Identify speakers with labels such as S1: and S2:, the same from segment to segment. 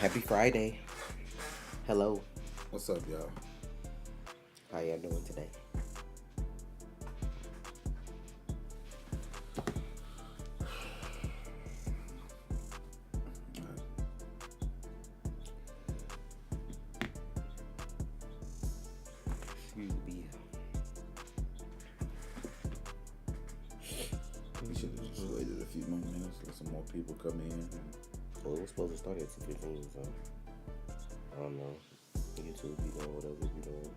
S1: Happy Friday. Hello.
S2: What's up, y'all?
S1: How y'all doing today? Excuse me.
S2: We should have just waited a few more minutes, let some more people come in.
S1: Well, it was supposed to start at 2:15, so I don't know. YouTube be doing whatever it be doing.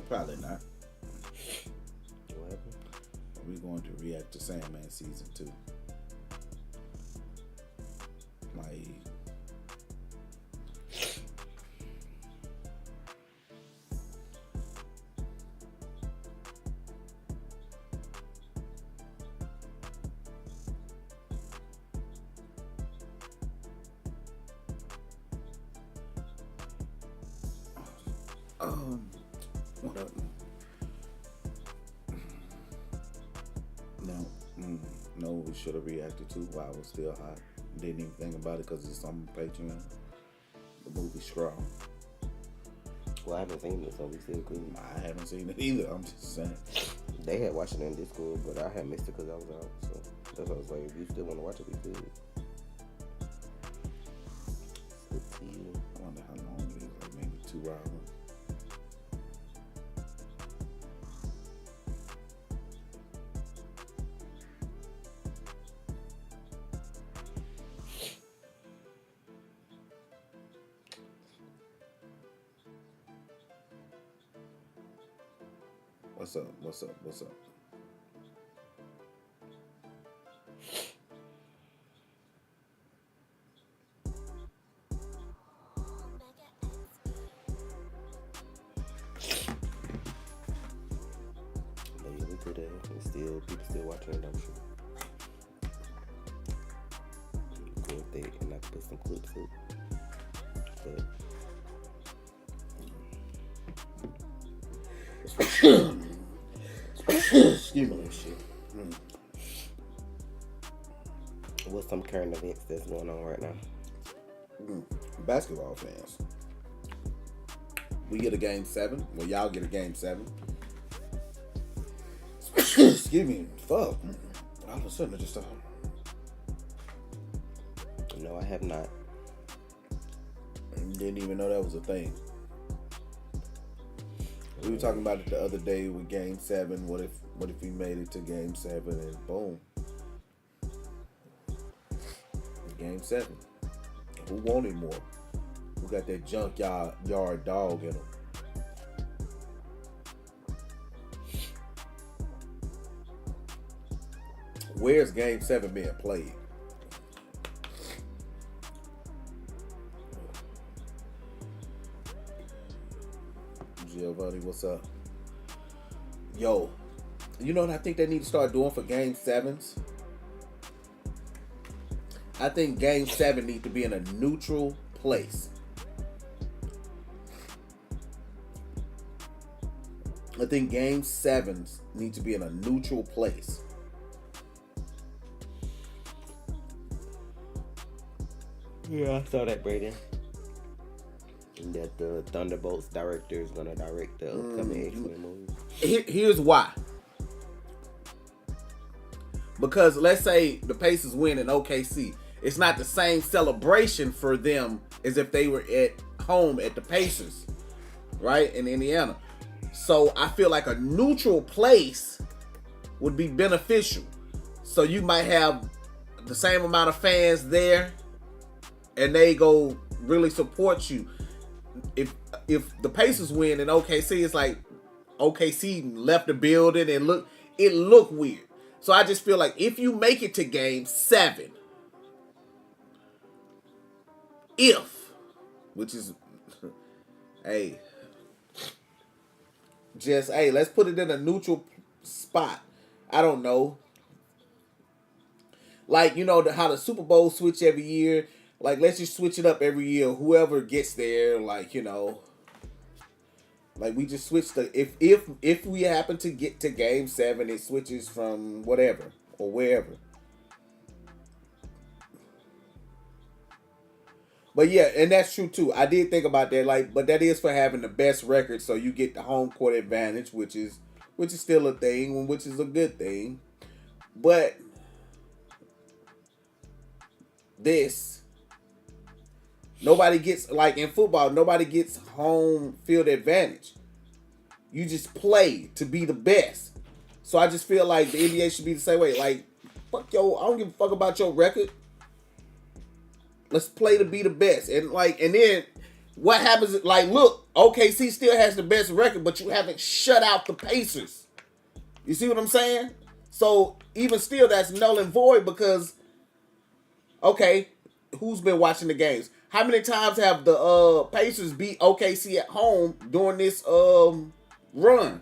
S2: Probably not.
S1: What happened?
S2: We're going to react to Sandman Season 2. Like, what up? No, no, we should have reacted to while it was still hot. Didn't even think about it because it's on Patreon. The movie Strong.
S1: Well, I haven't seen it, so we still cool.
S2: I haven't seen it either. I'm just saying.
S1: They had watched it in Discord, but I had missed it because I was out. So that's why I was like, if you still want to watch it, we could. It's up to you.
S2: I wonder how long it is. Like maybe 2 hours. What's up? What's up? What's up?
S1: But yeah, we could have. People still watching it, I'm sure. Cool if they, and I could put some clips up. But
S2: Excuse me, shit.
S1: what's some current events that's going on right now?
S2: Basketball fans. We get a game 7. Well, y'all get a game 7. Excuse me. Fuck. All of a sudden, I just
S1: No, I have not.
S2: didn't even know that was a thing. We were talking about it the other day with game 7. What if we made it to game 7 and boom. Game 7. Who wanted more? Who got that junkyard dog in them? Where's game 7 being played? Giovanni, what's up? Yo, you know what I think they need to start doing for game 7s? I think game 7 need to be in a neutral place. I think game 7s need to be in a neutral place.
S1: Yeah, I saw that, Brayden. That the Thunderbolts director is gonna direct the upcoming X-Men movie.
S2: Here's why. Because let's say the Pacers win in OKC. It's not the same celebration for them as if they were at home at the Pacers, right, in Indiana. So I feel like a neutral place would be beneficial. So you might have the same amount of fans there, and they go really support you. If the Pacers win in OKC, it's like OKC left the building and it looked weird. So I just feel like if you make it to game 7, which is, hey, let's put it in a neutral spot. I don't know. Like, you know, how the Super Bowl switch every year. Like, let's just switch it up every year. Whoever gets there, like, you know, Like we just switched the if we happen to get to game 7, it switches from whatever or wherever. But yeah, and that's true too. I did think about that, like, but that is for having the best record, so you get the home court advantage, which is still a thing, which is a good thing. But this nobody gets, like in football, nobody gets home field advantage. You just play to be the best. So I just feel like the NBA should be the same way. Like, fuck yo, I don't give a fuck about your record. Let's play to be the best. And then what happens? Like, look, OKC still has the best record, but you haven't shut out the Pacers. You see what I'm saying? So even still, that's null and void because, okay, who's been watching the games? How many times have the Pacers beat OKC at home during this run?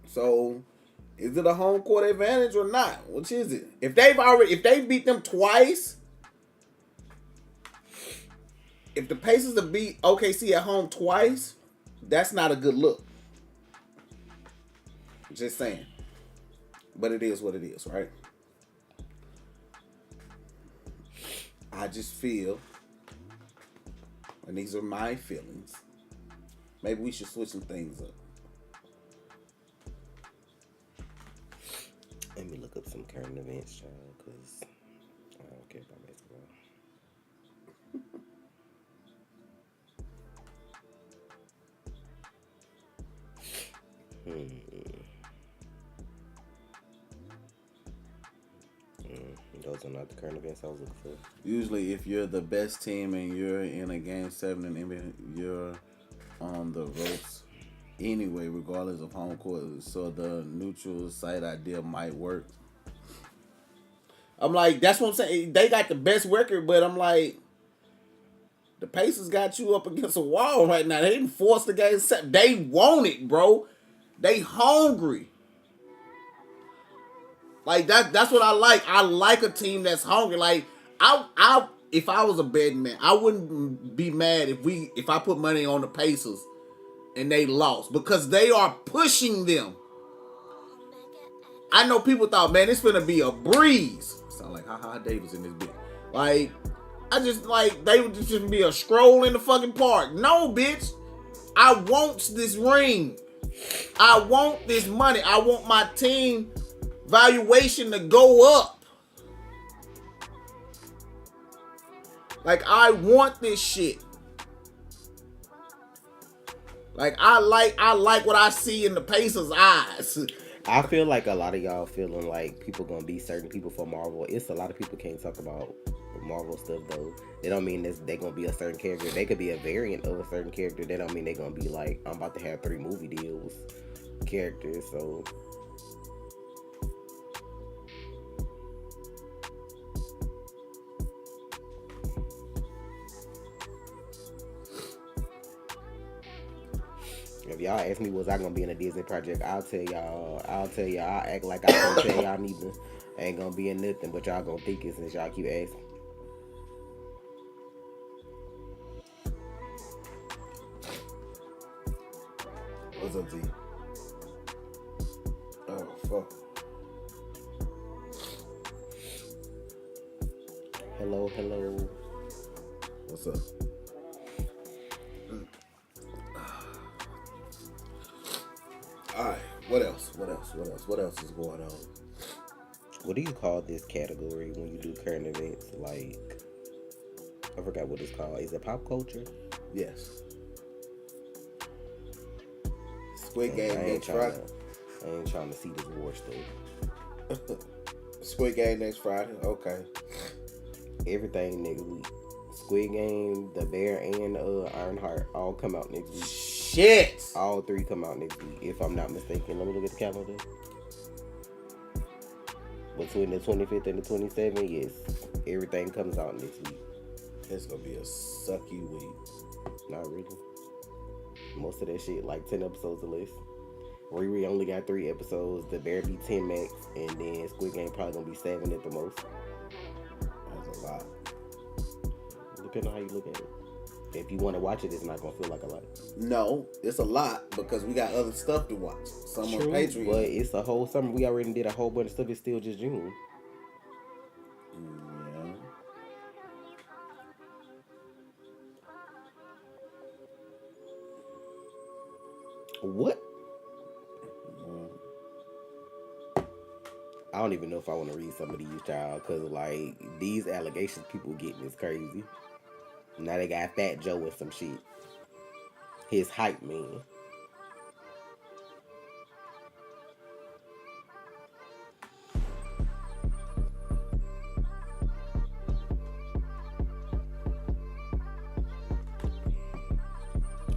S2: So, is it a home court advantage or not? Which is it? If they beat them twice, if the Pacers have beat OKC at home twice, that's not a good look. Just saying. But it is what it is, right? I just feel, and these are my feelings, maybe we should switch some things up.
S1: Let me look up some current events, child, because I don't care about basketball. Those are not the current events I was looking for.
S2: Usually, if you're the best team and you're in a game 7 and you're on the ropes anyway, regardless of home court, so the neutral site idea might work. I'm like, that's what I'm saying. They got the best record, but I'm like, the Pacers got you up against a wall right now. They didn't force the game. They want it, bro. They hungry. Like that's what I like. I like a team that's hungry. Like I if I was a betting man, I wouldn't be mad if I put money on the Pacers and they lost because they are pushing them. I know people thought, man, it's gonna be a breeze. Sound like Ha Davis in this bitch. Like, I just like they would just be a stroll in the fucking park. No, bitch. I want this ring. I want this money. I want my team valuation to go up. Like, I want this shit. Like, I like what I see in the Pacers' eyes.
S1: I feel like a lot of y'all feeling like people gonna be certain people for Marvel. It's a lot of people can't talk about Marvel stuff though. They don't mean they gonna be a certain character. They could be a variant of a certain character. They don't mean they gonna be like, I'm about to have 3 movie deals characters. So if y'all ask me was I gonna be in a Disney project, I'll tell y'all I'll act like I don't tell y'all neither. I ain't gonna be in nothing, but y'all gonna think it since y'all keep asking.
S2: What's up, Z? Oh, fuck.
S1: Hello.
S2: What's up? Alright, what else is going on?
S1: What do you call this category when you do current events? Like, I forgot what it's called. Is it pop culture?
S2: Yes. Squid Game next Friday.
S1: I ain't trying to see this war stuff.
S2: Squid Game next Friday. Okay.
S1: Everything next week. Squid Game, The Bear, and Ironheart all come out next week.
S2: Shit.
S1: All 3 come out next week, if I'm not mistaken. Let me look at the calendar. Between the 25th and the 27th, yes, everything comes out next week.
S2: It's gonna be a sucky week.
S1: Not really. Most of that shit like 10 episodes or less. Riri only got 3 episodes. The Bear be 10 max, and then Squid Game probably gonna be 7 at the most.
S2: That's a lot.
S1: Depending on how you look at it. If you want to watch it, it's not gonna feel like a lot.
S2: No, it's a lot because we got other stuff to watch. Some on Patreon.
S1: But it's a whole summer. We already did a whole bunch of stuff. It's still just June.
S2: Yeah.
S1: What? I don't even know if I want to read some of these, child, because like these allegations people getting is crazy. Now they got Fat Joe with some shit. His hype man.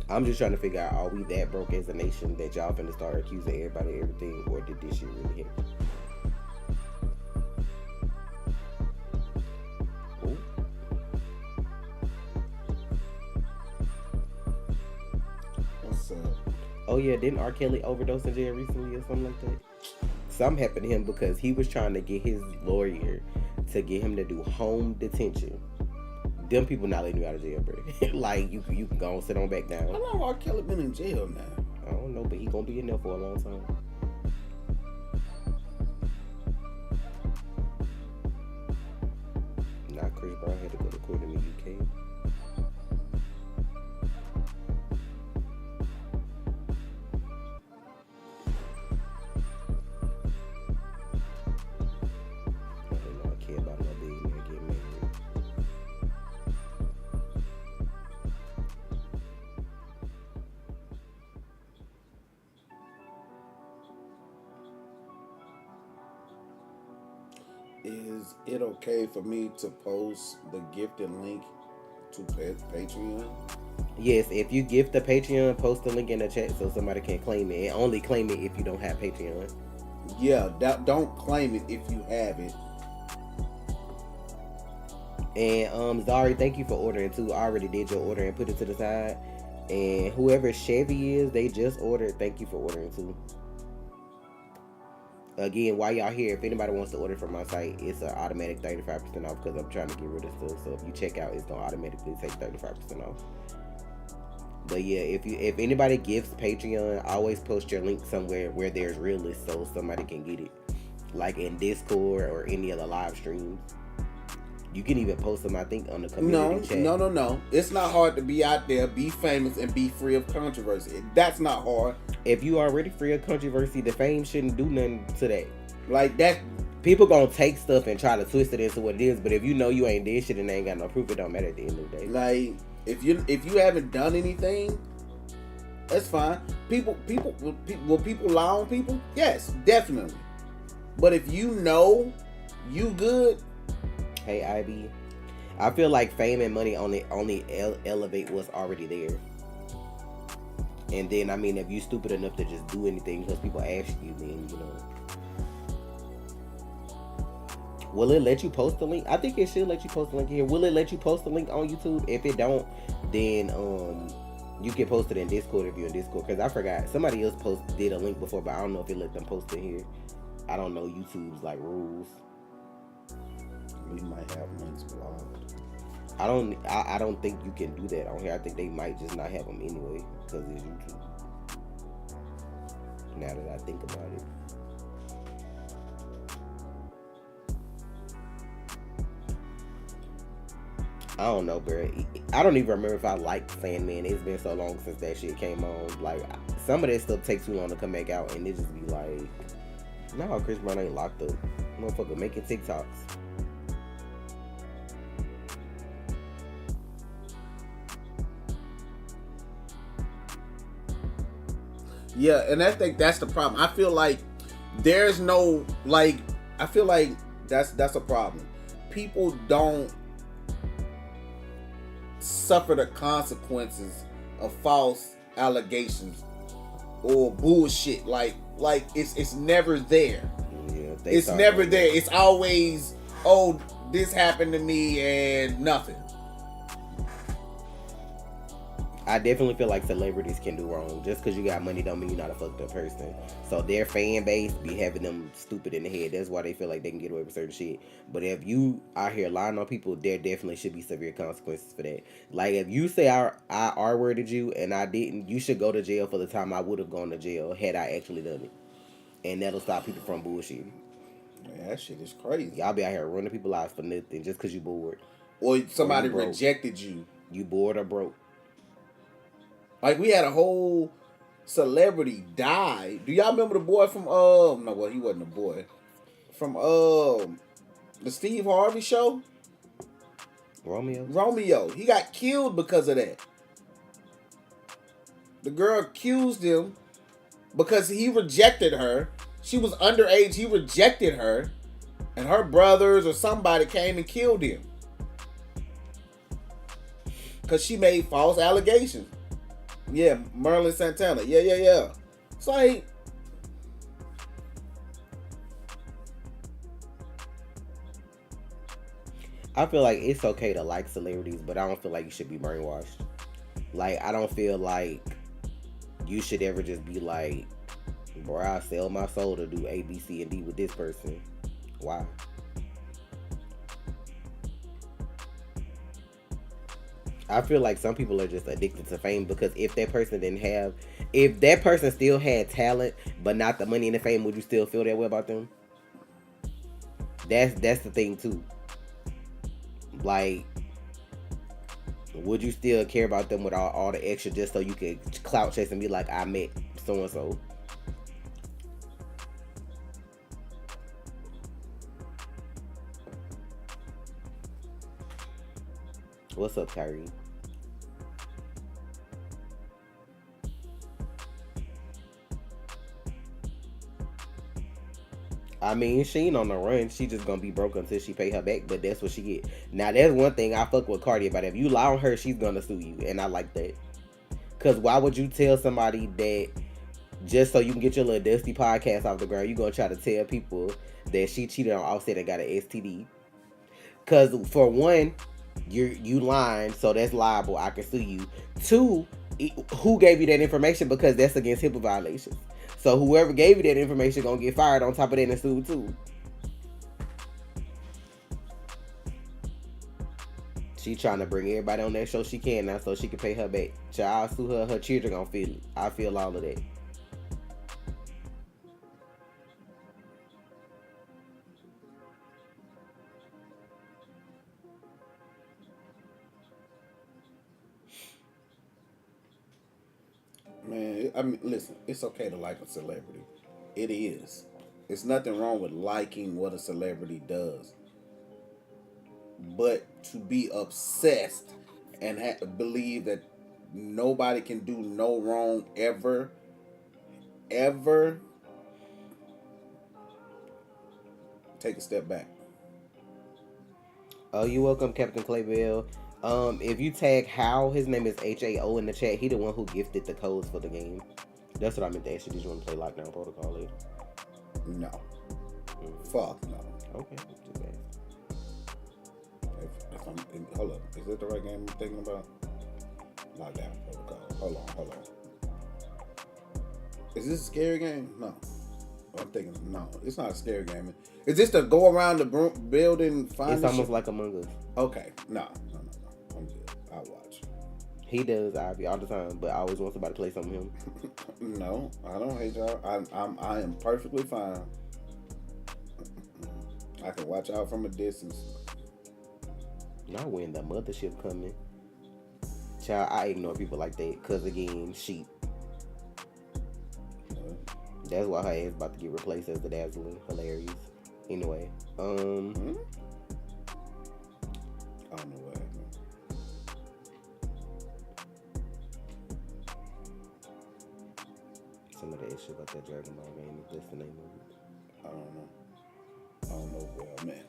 S1: I'm just trying to figure out, are we that broke as a nation that y'all finna start accusing everybody of everything, or did this shit really happen? Ooh.
S2: What's up?
S1: Oh yeah, didn't R. Kelly overdose in jail recently or something like that? Something happened to him because he was trying to get his lawyer to get him to do home detention. Them people not letting you out of jail, bro. Like, you can go and sit on back down.
S2: How long R. Kelly been in jail now?
S1: I don't know, but he gonna be in there for a long time. Nah, Chris Brown had to go to court in the UK. I don't know, I care about my billionaire getting married.
S2: Is it okay for me to post the gifted link to Patreon?
S1: Yes, if you gift the Patreon, post the link in the chat so somebody can claim it. And only claim it if you don't have Patreon.
S2: Yeah, don't claim it if you have it.
S1: And Zari, thank you for ordering too. I already did your order and put it to the side. And whoever Chevy is, they just ordered. Thank you for ordering too. Again, while y'all here, if anybody wants to order from my site, it's an automatic 35% off because I'm trying to get rid of stuff. So if you check out, it's gonna automatically take 35% off. But yeah, if anybody gifts Patreon, always post your link somewhere where there's real list so somebody can get it, like in Discord or any of the live streams. You can even post them, I think, on the community chat.
S2: No. It's not hard to be out there, be famous, and be free of controversy. That's not hard.
S1: If you already free of controversy, the fame shouldn't do nothing to that.
S2: Like that.
S1: People gonna take stuff and try to twist it into what it is, but if you know you ain't did shit and they ain't got no proof, it don't matter at the end of the day.
S2: Like if you haven't done anything, that's fine. Will people lie on people? Yes, definitely. But if you know you good.
S1: Hey Ivy, I feel like fame and money only elevate what's already there. And then, I mean, if you stupid enough to just do anything because people ask you, then, you know. Will it let you post the link? I think it should let you post the link here. Will it let you post the link on YouTube? If it don't, then you can post it in Discord if you're in Discord. Because I forgot. Somebody else did a link before, but I don't know if it let them post it here. I don't know YouTube's, like, rules.
S2: We might have links blocked.
S1: I don't think you can do that on here. I think they might just not have them anyway because it's YouTube. Now that I think about it. I don't know, bro. I don't even remember if I liked Sandman. It's been so long since that shit came on. Like, some of that stuff takes too long to come back out, and it just be like, no, Chris Brown ain't locked up. Motherfucker making TikToks.
S2: Yeah, and I think that's the problem. I feel like there's no, like, I feel like that's a problem. People don't suffer the consequences of false allegations or bullshit. Like it's never there.
S1: Yeah,
S2: it's never there. It's always, oh, this happened to me and nothing.
S1: I definitely feel like celebrities can do wrong. Just because you got money don't mean you're not a fucked up person. So their fan base be having them stupid in the head. That's why they feel like they can get away with certain shit. But if you out here lying on people, there definitely should be severe consequences for that. Like if you say I R-worded you and I didn't, you should go to jail for the time I would have gone to jail had I actually done it. And that'll stop people from bullshitting.
S2: Man, that shit is crazy.
S1: Y'all be out here running people's lives for nothing just because you bored.
S2: Or somebody
S1: Or you broke.
S2: rejected you.
S1: You bored or broke.
S2: Like we had a whole celebrity die. Do y'all remember the boy from no, well he wasn't a boy. From the Steve Harvey show? Romeo. He got killed because of that. The girl accused him because he rejected her. She was underage, he rejected her, and her brothers or somebody came and killed him. Because she made false allegations. Yeah, Merlin Santana. Yeah. It's like,
S1: I feel like it's okay to like celebrities, but I don't feel like you should be brainwashed. Like, I don't feel like you should ever just be like, bro, I sell my soul to do A, B, C, and D with this person. Why? I feel like some people are just addicted to fame because if that person still had talent but not the money and the fame, would you still feel that way about them? That's the thing too. Like, would you still care about them with all the extra just so you could clout chase and be like, I met so and so? What's up, Kyrie? I mean, she ain't on the run. She just gonna be broke until she pay her back, but that's what she get. Now, that's one thing I fuck with Cardi about. If you lie on her, she's gonna sue you, and I like that. Because why would you tell somebody that just so you can get your little dusty podcast off the ground, you gonna try to tell people that she cheated on Offset and got an STD? Because for one, you lying, so that's liable. I can sue you. Two, who gave you that information? Because that's against HIPAA violations. So whoever gave you that information gonna get fired on top of that and sued too. She trying to bring everybody on that show she can now so she can pay her back. Child, I'll sue her. Her children gonna feel it. I feel all of that.
S2: man, I mean, listen, it's okay to like a celebrity. It is. It's nothing wrong with liking what a celebrity does. But to be obsessed and believe that nobody can do no wrong ever, take a step back.
S1: Oh, you welcome, Captain Claybell. If you tag How, his name is HAO in the chat. He the one who gifted the codes for the game. That's what I meant to ask you. Did you want to play Lockdown Protocol later?
S2: No. Fuck no.
S1: Okay, too bad.
S2: Hold up. Is that the right game I'm thinking about? Lockdown Protocol. Hold on. Is this a scary game? No. I'm thinking, no. It's not a scary game. Is this to go around the building, find
S1: It's almost like Among Us.
S2: Okay. No. I'm good. I'll watch.
S1: He does Ivy all the time, but I always want somebody to play some of him.
S2: No, I don't hate y'all. I am perfectly fine. I can watch out from a distance.
S1: Not when the mothership coming. Child, I ignore people like that. Cause again, sheep. That's why her ass about to get replaced as the Dazzler. Hilarious. Anyway,
S2: I don't know what happened.
S1: Some of that shit about that Dragon Ball game. If that's the name of it.
S2: I don't know where I'm at.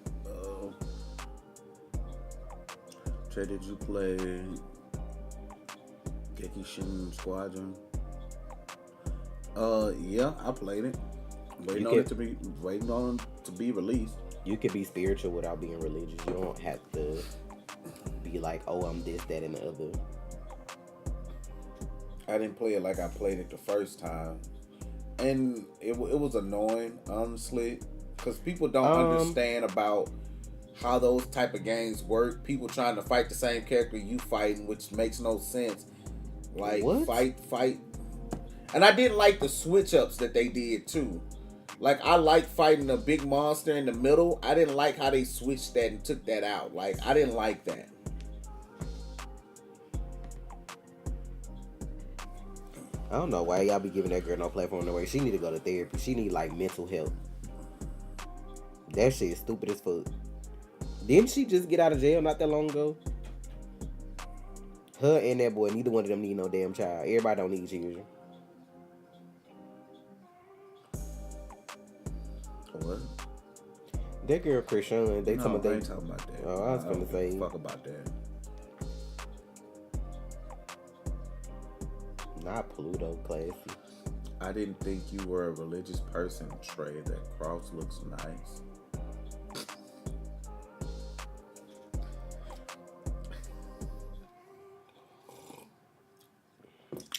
S2: Trey, did you play Gekishin Squadron? Yeah, I played it. Waiting on it to be released.
S1: You can be spiritual without being religious. You don't have to be like, oh, I'm this, that, and the other.
S2: I didn't play it like I played it the first time, and it was annoying, honestly, because people don't understand about how those type of games work. People trying to fight the same character you fighting, which makes no sense. Like
S1: What?
S2: fight, and I didn't like the switch ups that they did too. Like I like fighting a big monster in the middle. I didn't like how they switched that and took that out. Like I didn't like that.
S1: I don't know why y'all be giving that girl no platform no way. She need to go to therapy. She need like mental help. That shit is stupid as fuck. Didn't she just get out of jail not that long ago? Her and that boy, neither one of them need no damn child. Everybody don't need children.
S2: What?
S1: That girl Krishan, they
S2: No,
S1: talking
S2: I ain't
S1: about
S2: talking about that.
S1: Oh, I was gonna say.
S2: Fuck about that.
S1: Not Pluto, classy.
S2: I didn't think you were a religious person, Trey. That cross looks nice.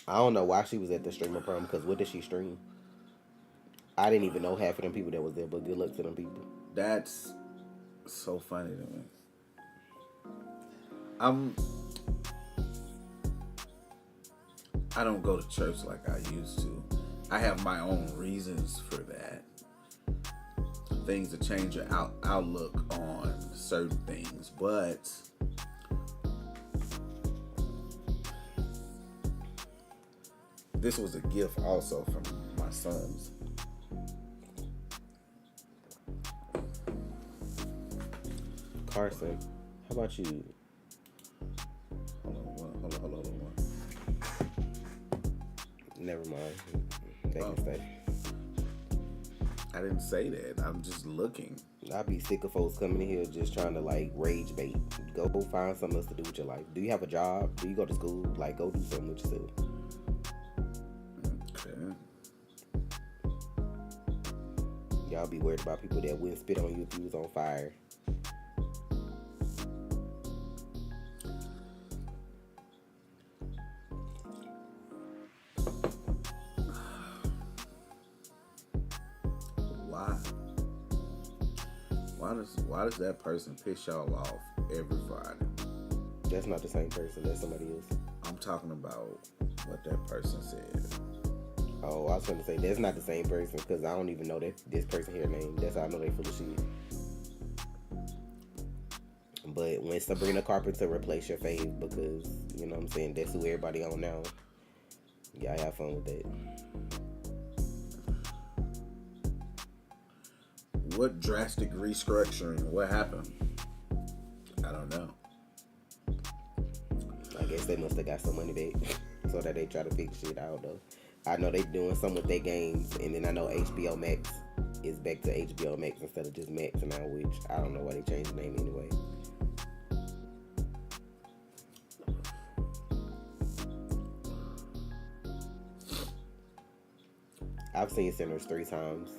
S1: I don't know why she was at the streamer prom, because what did she stream? I didn't even know half of them people that was there, but good luck to them people.
S2: That's so funny to me. I don't go to church like I used to. I have my own reasons for that. Things to change your outlook on certain things, but this was a gift also from my sons.
S1: Carson, how about you?
S2: Hold on.
S1: Never mind. They can stay.
S2: I didn't say that. I'm just looking.
S1: I'd be sick of folks coming in here just trying to like rage bait. Go find something else to do with your life. Do you have a job? Do you go to school? Like go do something with yourself.
S2: Okay.
S1: Y'all be worried about people that wouldn't spit on you if you was on fire.
S2: Why does that person piss y'all off every Friday?
S1: That's not the same person. That's somebody else.
S2: I'm talking about what that person said.
S1: Oh, I was going to say, that's not the same person, because I don't even know that this person here name. That's how I know they full of shit. But when Sabrina Carpenter replace your fave, because, you know what I'm saying, that's who everybody on now. Y'all have fun with that.
S2: What drastic restructuring? What happened? I don't know.
S1: I guess they must have got some money back so that they try to fix shit out, though. I know they doing some with their games, and then I know HBO Max is back to HBO Max instead of just Max now, which I don't know why they changed the name anyway. I've seen Sinners 3 times.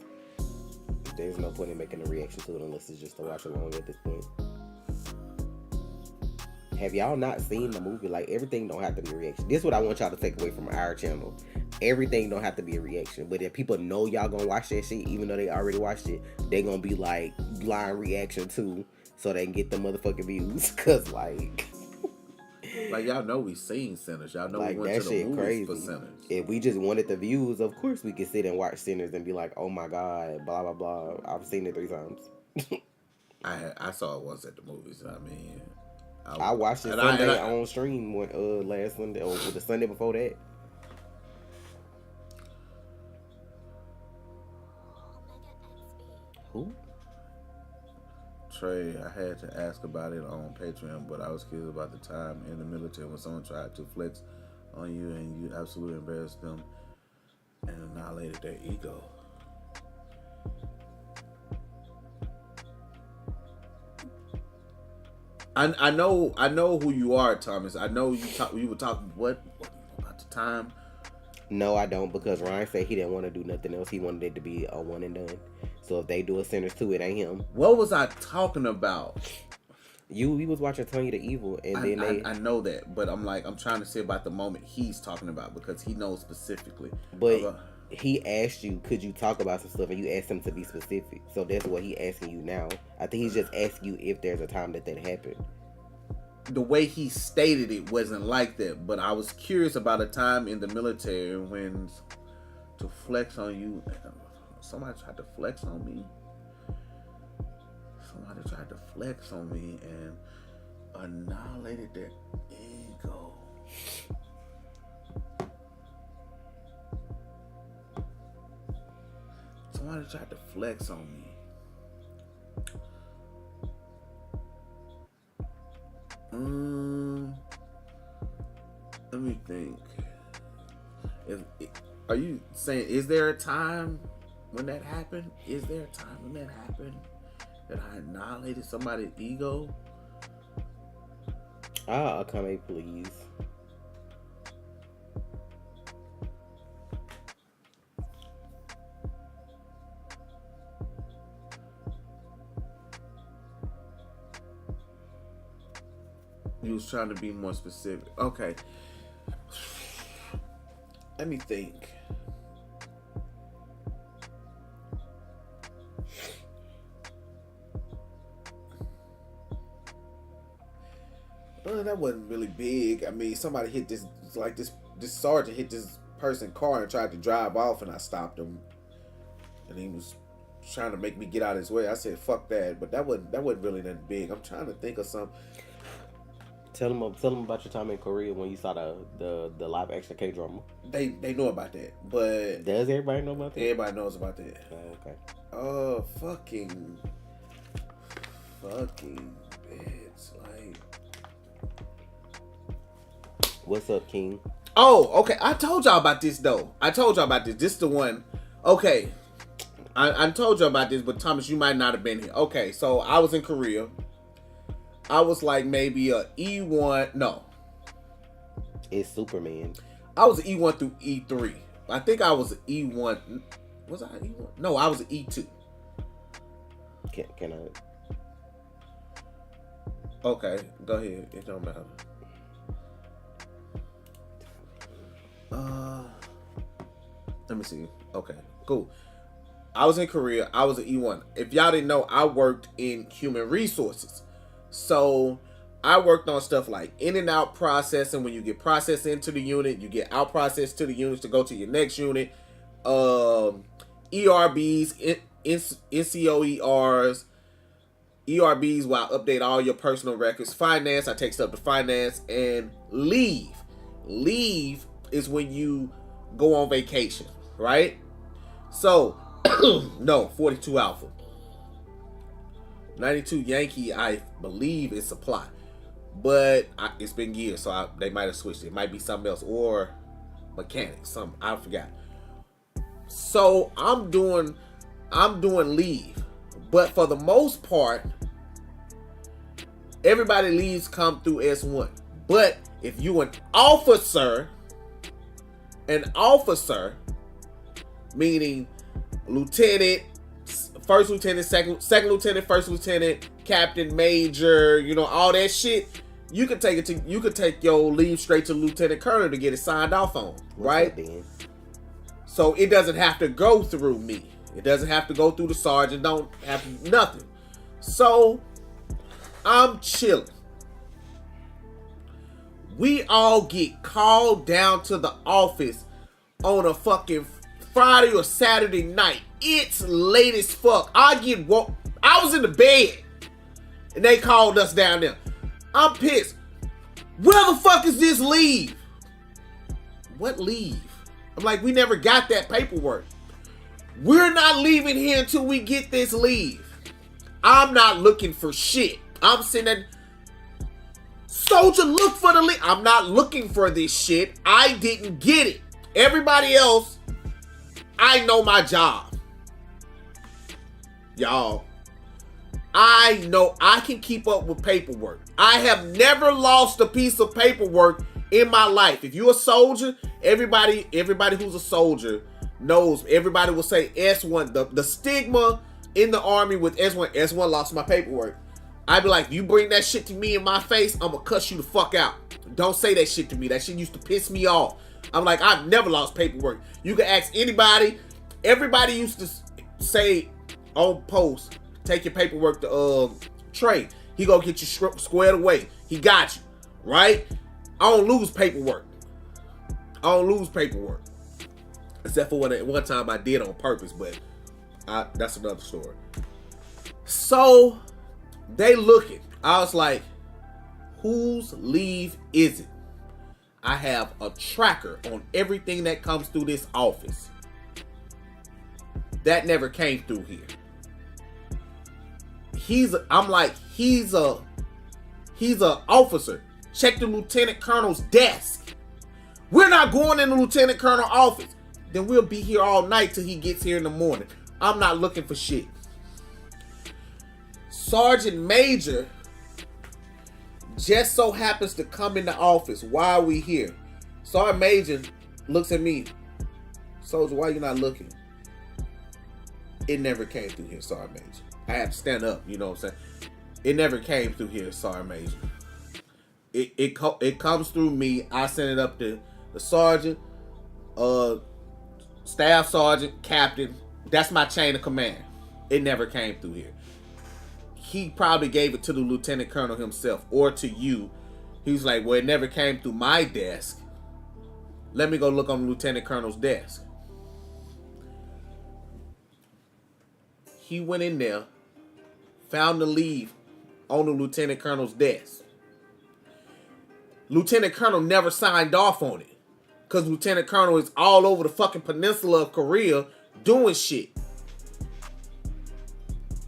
S1: There's no point in making a reaction to it unless it's just to watch along at this point. Have y'all not seen the movie? Like, everything don't have to be a reaction. This is what I want y'all to take away from our channel. Everything don't have to be a reaction. But if people know y'all gonna watch that shit, even though they already watched it, they gonna be like, blind reaction too, so they can get the motherfucking views. Cause like
S2: y'all know we seen Sinners. Y'all know
S1: like,
S2: we went
S1: that
S2: to the
S1: shit
S2: movies
S1: crazy.
S2: for Sinners.
S1: If we just wanted the views, of course we could sit and watch Sinners and be like, oh my god, blah blah blah. I've seen it 3 times.
S2: I saw it once at the movies. I mean,
S1: I watched it Sunday on stream last Sunday, or the Sunday before that. Who?
S2: Trey, I had to ask about it on Patreon, but I was curious about the time in the military when someone tried to flex on you and you absolutely embarrassed them and annihilated their ego. I know who you are, Thomas. I know you were talking what about the time.
S1: No, I don't, because Ryan said he didn't want to do nothing else. He wanted it to be a one and done. So if they do a Sinners 2, it ain't him.
S2: What was I talking about?
S1: We was watching Tony the Evil, and then
S2: I know that, but I'm trying to say about the moment he's talking about because he knows specifically.
S1: But he asked you, could you talk about some stuff, and you asked him to be specific. So that's what he asking you now. I think he's just asking you if there's a time that happened.
S2: The way he stated it wasn't like that, but I was curious about a time in the military when to flex on you. Somebody tried to flex on me. Somebody tried to flex on me and annihilated their ego. Somebody tried to flex on me. Let me think. Are you saying, is there a time when that happened? Is there a time when that happened? That I annihilated somebody's ego?
S1: Akame, please.
S2: You was trying to be more specific. Okay. Let me think. That wasn't really big. I mean, somebody hit this sergeant hit this person's car and tried to drive off, and I stopped him. And he was trying to make me get out of his way. I said, "Fuck that!" But that wasn't really that big. I'm trying to think of something.
S1: Tell them about your time in Korea when you saw the live action K-drama.
S2: They know about that, but
S1: does everybody know about that?
S2: Everybody knows about that.
S1: Okay.
S2: Oh, fucking bitch! Like,
S1: what's up, King?
S2: Oh, okay. I told y'all about this though. This is the one. Okay, I told you about this, but Thomas, you might not have been here. Okay, so I was in Korea. I was like maybe a E1. No.
S1: It's Superman.
S2: I was an E1 through E3. I think I was an E1. Was I E1? No, I was an E2.
S1: Can I?
S2: Okay, go ahead. It don't matter. Let me see. Okay, cool. I was in Korea. I was an E1. If y'all didn't know, I worked in human resources. So I worked on stuff like in and out processing. When you get processed into the unit, you get out processed to the units to go to your next unit. ERBs, NCOERs, ERBs where I update all your personal records. Finance, I take stuff to finance. And leave. Leave is when you go on vacation, right? So, no, 42 Alpha. 92 Yankee, I believe, is supply. But it's been years, so they might have switched it. It might be something else. Or mechanics, I forgot. So, I'm doing leave. But for the most part, everybody leaves come through S1. But if you an officer, meaning lieutenant, first lieutenant, second lieutenant, first lieutenant, captain, major, all that shit, you could take your leave straight to lieutenant colonel to get it signed off on, right? So it doesn't have to go through me. It doesn't have to go through the sergeant. Don't have to, nothing. So I'm chilling. We all get called down to the office on a fucking Friday or Saturday night. It's late as fuck. I was in the bed and they called us down there. I'm pissed. Where the fuck is this leave? What leave? I'm like, we never got that paperwork. We're not leaving here until we get this leave. I'm not looking for shit. I'm sitting there. Soldier, look for the leave. I'm not looking for this shit. I didn't get it. Everybody else, I know my job. Y'all, I know I can keep up with paperwork. I have never lost a piece of paperwork in my life. If you're a soldier, everybody who's a soldier knows. Everybody will say S1. The stigma in the army with S1 lost my paperwork. I'd be like, you bring that shit to me in my face, I'm gonna cuss you the fuck out. Don't say that shit to me. That shit used to piss me off. I'm like, I've never lost paperwork. You can ask anybody. Everybody used to say on post, take your paperwork to Trey. He gonna get you squared away. He got you, right? I don't lose paperwork. Except for one time I did on purpose, but that's another story. So they looking. I was like, whose leave is it? I have a tracker on everything that comes through this office. That never came through here. He's a officer. Check the lieutenant colonel's desk. We're not going in the lieutenant colonel office. Then we'll be here all night till he gets here in the morning. I'm not looking for shit. Sergeant Major just so happens to come in the office while we here. Sergeant Major looks at me. Soldier, why you not looking? It never came through here, Sergeant Major. I had to stand up, you know what I'm saying? It never came through here, Sergeant Major. It comes through me. I send it up to the sergeant, staff sergeant, captain. That's my chain of command. It never came through here. He probably gave it to the lieutenant colonel himself or to you. He's like, well, it never came through my desk. Let me go look on the lieutenant colonel's desk. He went in there, found the leave on the lieutenant colonel's desk. Lieutenant colonel never signed off on it because lieutenant colonel is all over the fucking peninsula of Korea doing shit.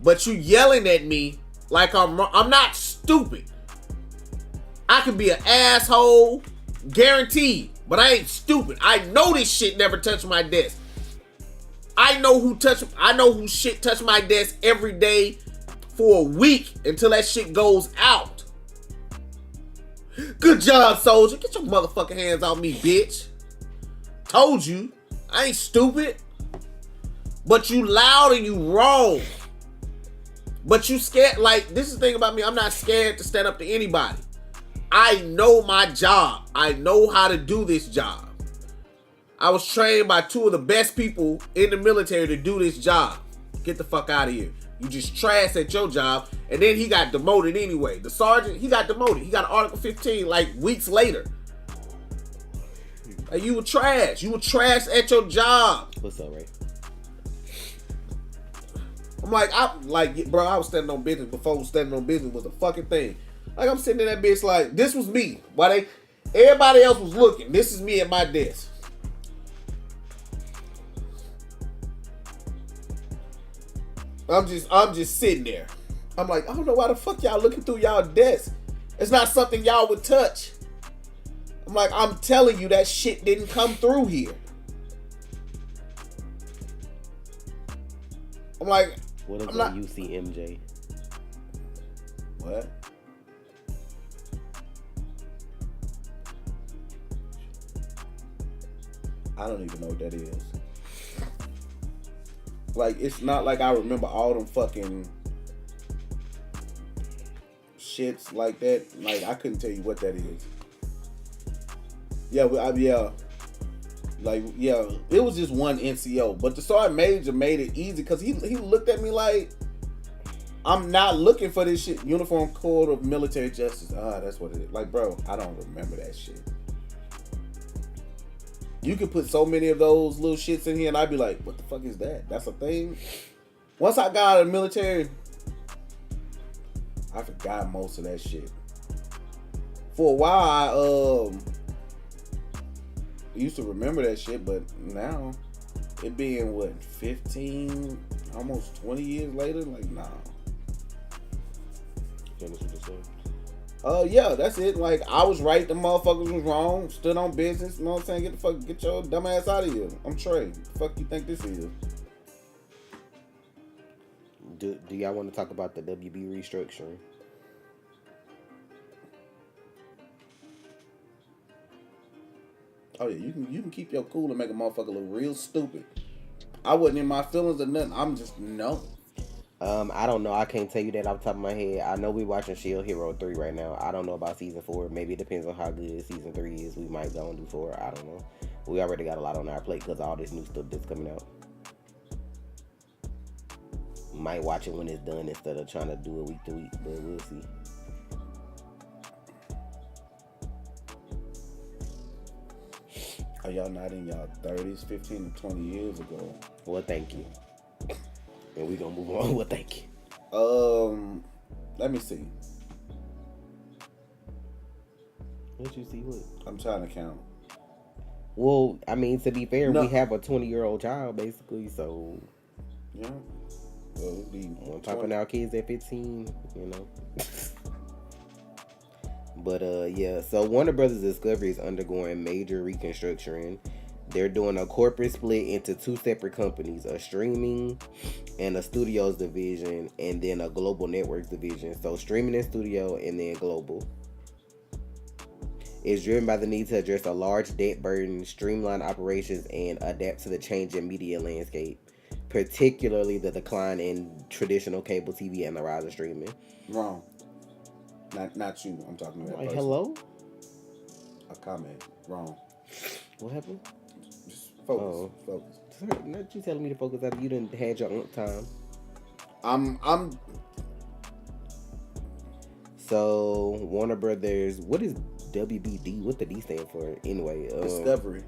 S2: But you yelling at me like I'm not stupid. I can be an asshole, guaranteed, but I ain't stupid. I know this shit never touched my desk. I know who shit touched my desk every day for a week until that shit goes out. Good job, soldier. Get your motherfucking hands off me, bitch. Told you. I ain't stupid. But you loud and you wrong. But you scared. Like, this is the thing about me. I'm not scared to stand up to anybody. I know my job. I know how to do this job. I was trained by two of the best people in the military to do this job. Get the fuck out of here. You just trash at your job. And then he got demoted anyway. The sergeant, he got demoted. He got Article 15 like weeks later. Like, you were trash. You were trash at your job.
S1: What's up, Ray?
S2: I'm like, bro, I was standing on business before standing on business was a fucking thing. Like, I'm sitting in that bitch like, this was me. Everybody else was looking. This is me at my desk. I'm just sitting there. I'm like, I don't know why the fuck y'all looking through y'all desk. It's not something y'all would touch. I'm like, I'm telling you that shit didn't come through here. I'm like,
S1: what is a UCMJ?
S2: What? I don't even know what that is. Like, it's not like I remember all them fucking shits like that. Like, I couldn't tell you what that is. Yeah, it was just one NCO. But the sergeant major made it easy because he looked at me like, I'm not looking for this shit. Uniform Code of Military Justice. That's what it is. Like, bro, I don't remember that shit. You can put so many of those little shits in here and I'd be like, what the fuck is that? That's a thing? Once I got out of the military, I forgot most of that shit. For a while, I used to remember that shit, but now, it being, 15, almost 20 years later? Like, nah.
S1: Finish with the story.
S2: Yeah, that's it. Like, I was right, the motherfuckers was wrong, stood on business, you know what I'm saying? Get your dumb ass out of here. I'm Trey. The fuck you think this is?
S1: Do y'all want to talk about the WB restructuring?
S2: Oh yeah, you can keep your cool and make a motherfucker look real stupid. I wasn't in my feelings or nothing. I'm just no.
S1: I don't know. I can't tell you that off the top of my head. I know we're watching Shield Hero 3 right now. I don't know about season 4. Maybe it depends on how good season 3 is. We might go and do 4. I don't know. We already got a lot on our plate because all this new stuff that's coming out. Might watch it when it's done instead of trying to do it week to week, but we'll see.
S2: Are y'all not in y'all 30s, 15 to 20 years ago?
S1: Well, thank you. And we gonna move on. Well, thank you.
S2: Let me see.
S1: What you see? What?
S2: I'm trying to count.
S1: Well, I mean, to be fair,
S2: No.
S1: we have a 20-year-old child, basically, so...
S2: Yeah. Well, it'd be
S1: We're popping out kids at 15, you know. But, yeah. So, Warner Brothers Discovery is undergoing major reconstruction. They're doing a corporate split into 2 separate companies, a streaming and a studios division, and then a global networks division. So, streaming and studio, and then global. It's driven by the need to address a large debt burden, streamline operations, and adapt to the changing media landscape, particularly the decline in traditional cable TV and the rise of streaming.
S2: Wrong. Not you. I'm talking about.
S1: Like, hello?
S2: A comment. Wrong.
S1: What happened?
S2: Just focus. Focus.
S1: Sir, not you telling me to focus after you done had your own time.
S2: I'm.
S1: So, Warner Brothers, what is WBD? What the D stand for? Anyway.
S2: Discovery.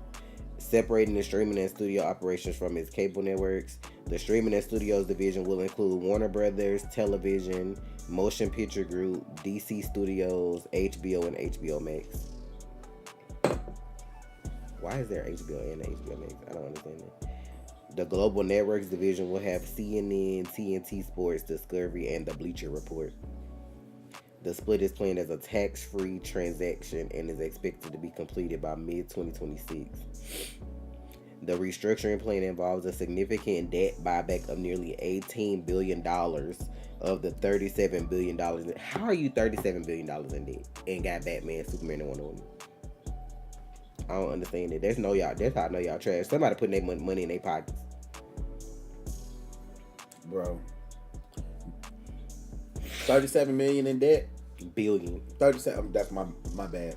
S1: Separating the streaming and studio operations from its cable networks. The streaming and studios division will include Warner Brothers Television, Motion Picture Group, DC Studios, HBO, and HBO Max. Why is there HBO and HBO Max? I don't understand that. The Global Networks division will have CNN, TNT Sports, Discovery, and the Bleacher Report. The split is planned as a tax-free transaction and is expected to be completed by mid-2026. The restructuring plan involves a significant debt buyback of nearly $18 billion of the $37 billion. How are you $37 billion in debt and got Batman, Superman, and Wonder Woman? I don't understand it. That's how I know y'all trash. Somebody putting their money in their pockets.
S2: Bro. 37 million in debt?
S1: Billion.
S2: 37. That's my bad.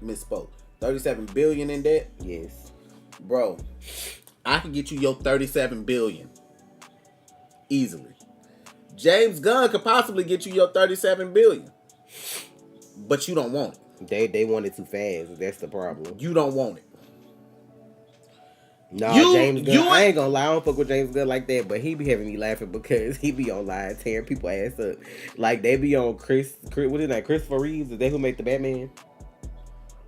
S2: Misspoke. 37 billion in debt?
S1: Yes.
S2: Bro, I can get you your 37 billion. Easily. James Gunn could possibly get you your 37 billion. But you don't want it.
S1: They want it too fast. That's the problem.
S2: You don't want it.
S1: Nah, James Gunn. I ain't gonna lie, I don't fuck with James Gunn like that, but he be having me laughing because he be online tearing people ass up. Like they be on what is that? Christopher Reeves? Is that who made the Batman?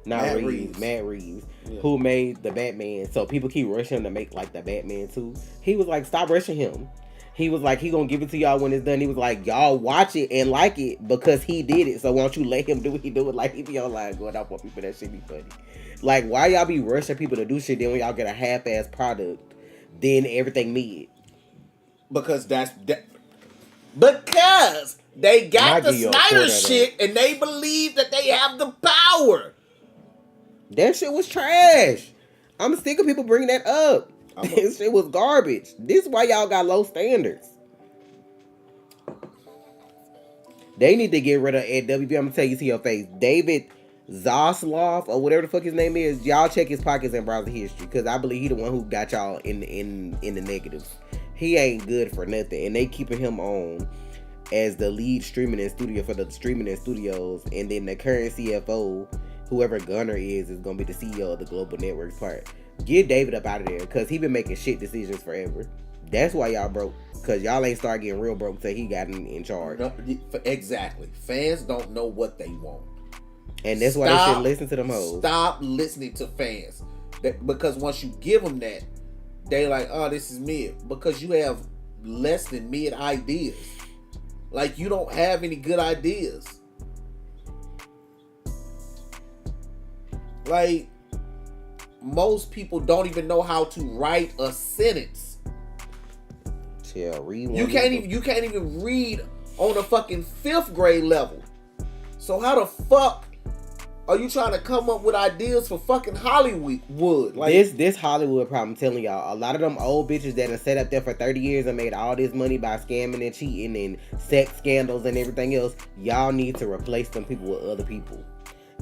S1: Not Reeves. Matt Reeves, yeah. Who made the Batman. So people keep rushing him to make like the Batman too. He was like, stop rushing him. He was like, he gonna give it to y'all when it's done. He was like, y'all watch it and like it because he did it. So why don't you let him do what he do it? Like he be online going off on people. That shit be funny. Like why y'all be rushing people to do shit? Then when y'all get a half-ass product, then everything mid.
S2: Because because they got the Snyder shit and they believe that they have the power.
S1: That shit was trash. I'm sick of people bringing that up. This shit was garbage. This is why y'all got low standards. They need to get rid of at WB. I'm gonna tell you to your face, David Zaslav or whatever the fuck his name is. Y'all check his pockets and browser history because I believe he the one who got y'all in the negatives. He ain't good for nothing, and they keeping him on as the lead streaming and studio for the streaming and studios, and then the current CFO. Whoever Gunner is gonna be the CEO of the Global Networks part. Get David up out of there because he been making shit decisions forever. That's why y'all broke. Because y'all ain't start getting real broke till he got in charge.
S2: No, exactly. Fans don't know what they want.
S1: And that's why they shouldn't listen to them hoes.
S2: Stop listening to fans. Because once you give them that, they like, oh, this is mid. Because you have less than mid ideas. Like, you don't have any good ideas. Like, most people don't even know how to write a sentence.
S1: Yeah, read one.
S2: You can't even read on a fucking 5th grade level. So how the fuck Are you trying to come up with ideas for fucking Hollywood? Like
S1: This Hollywood problem, I'm telling y'all, a lot of them old bitches that have sat up there for 30 years and made all this money by scamming and cheating and sex scandals and everything else, y'all need to replace them people with other people.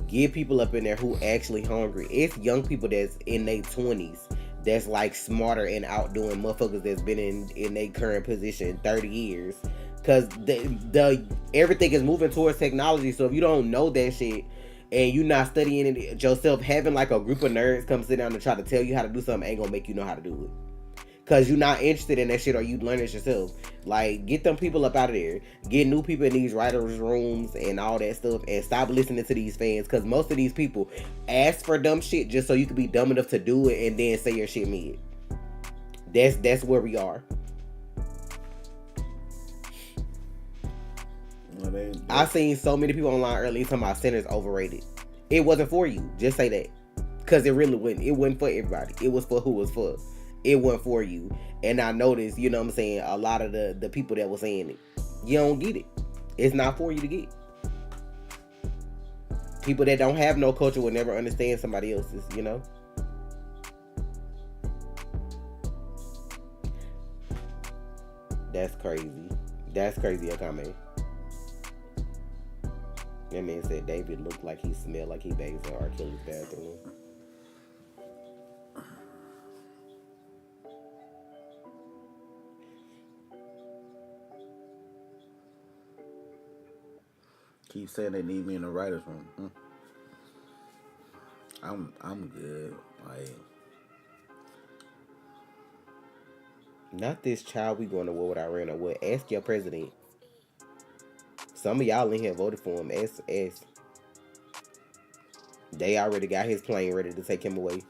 S1: Get people up in there who actually hungry. It's young people that's in their 20s that's like smarter and outdoing motherfuckers that's been in their current position 30 years. Cause the everything is moving towards technology. So if you don't know that shit and you're not studying it yourself, having like a group of nerds come sit down and try to tell you how to do something ain't gonna make you know how to do it. Cause you're not interested in that shit or you learn it yourself. Like, get them people up out of there. Get new people in these writers' rooms and all that stuff, and stop listening to these fans. Cause most of these people ask for dumb shit just so you can be dumb enough to do it and then say your shit mid. That's where we are. I seen so many people online earlier talking about centers overrated. It wasn't for you. Just say that. Cause it really wasn't. It wasn't for everybody. It was for who it was for. It wasn't for you. And I noticed, you know what I'm saying, a lot of the people that were saying it, you don't get it. It's not for you to get. People that don't have no culture will never understand somebody else's, you know? That's crazy. That's crazy, Akame. That man said David looked like he smelled like he bathed in R. Kelly's bathroom.
S2: Keep saying they need me in the writers' room. I'm good. Like,
S1: not this child we going to war with Iran or what? Ask your president. Some of y'all in here voted for him. Ask. They already got his plane ready to take him away.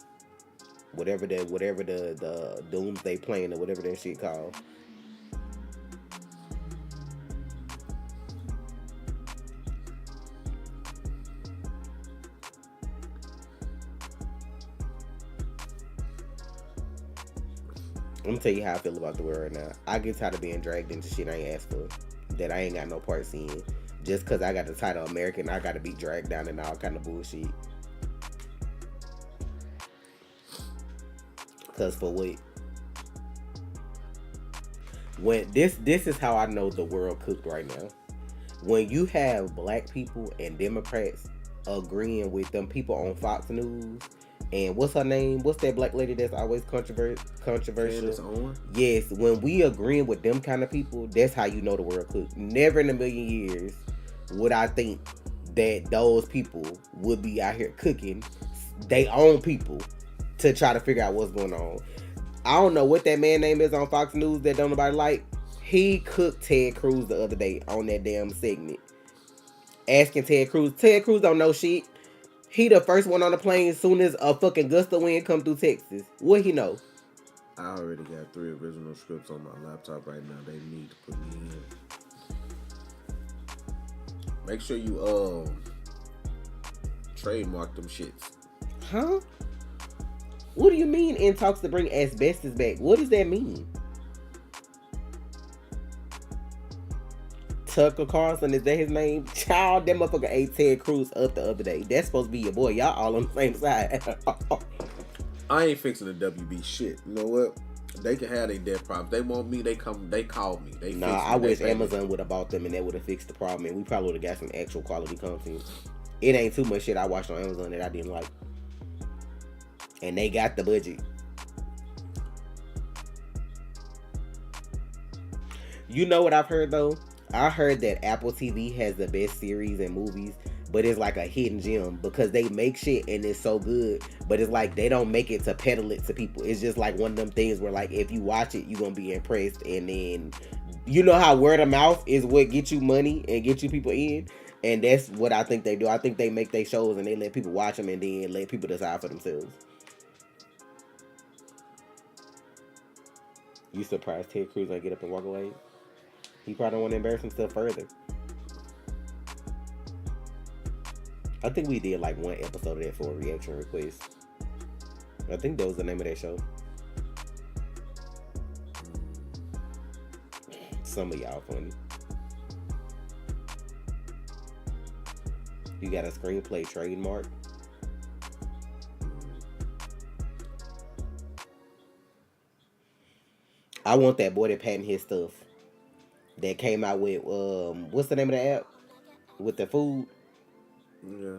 S1: Whatever the doomsday plane or whatever that shit called. I'm gonna tell you how I feel about the world right now. I get tired of being dragged into shit I ain't asked for, that I ain't got no parts in. Just cause I got the title American, I gotta be dragged down in all kind of bullshit. Cause for what? When this is how I know the world cooked right now. When you have black people and Democrats agreeing with them people on Fox News. And what's her name? What's that black lady that's always controversial? Yes, when we agreeing with them kind of people, that's how you know the world cooked. Never in a million years would I think that those people would be out here cooking they own people to try to figure out what's going on. I don't know what that man name is on Fox News that don't nobody like. He cooked Ted Cruz the other day on that damn segment. Asking Ted Cruz. Ted Cruz don't know shit. He the first one on the plane as soon as a fucking gust of wind come through Texas. What he know?
S2: I already got 3 original scripts on my laptop right now. They need to put me in. Make sure you trademark them shits.
S1: Huh? What do you mean in talks to bring asbestos back? What does that mean? Tucker Carlson, is that his name? Child, that motherfucker ate Ted Cruz up the other day. That's supposed to be your boy. Y'all all on the same side.
S2: I ain't fixing the WB shit. You know what? They can have their debt problems. They want me, they call me.
S1: I wish Amazon would have bought them and that would have fixed the problem and we probably would have got some actual quality content. It ain't too much shit I watched on Amazon that I didn't like. And they got the budget. You know what I've heard though? I heard that Apple TV has the best series and movies, but it's like a hidden gem because they make shit and it's so good, but it's like they don't make it to peddle it to people. It's just like one of them things where like if you watch it, you're gonna be impressed, and then you know how word of mouth is what gets you money and get you people in, and that's what I think they do. I think they make their shows and they let people watch them and then let people decide for themselves. You surprised Ted Cruz ain't get up and walk away? He probably don't want to embarrass himself further. I think we did like one episode of that for a reaction request. I think that was the name of that show. Some of y'all funny. You got a screenplay trademark. I want that boy to patent his stuff. That came out with what's the name of the app? With the food.
S2: Yeah.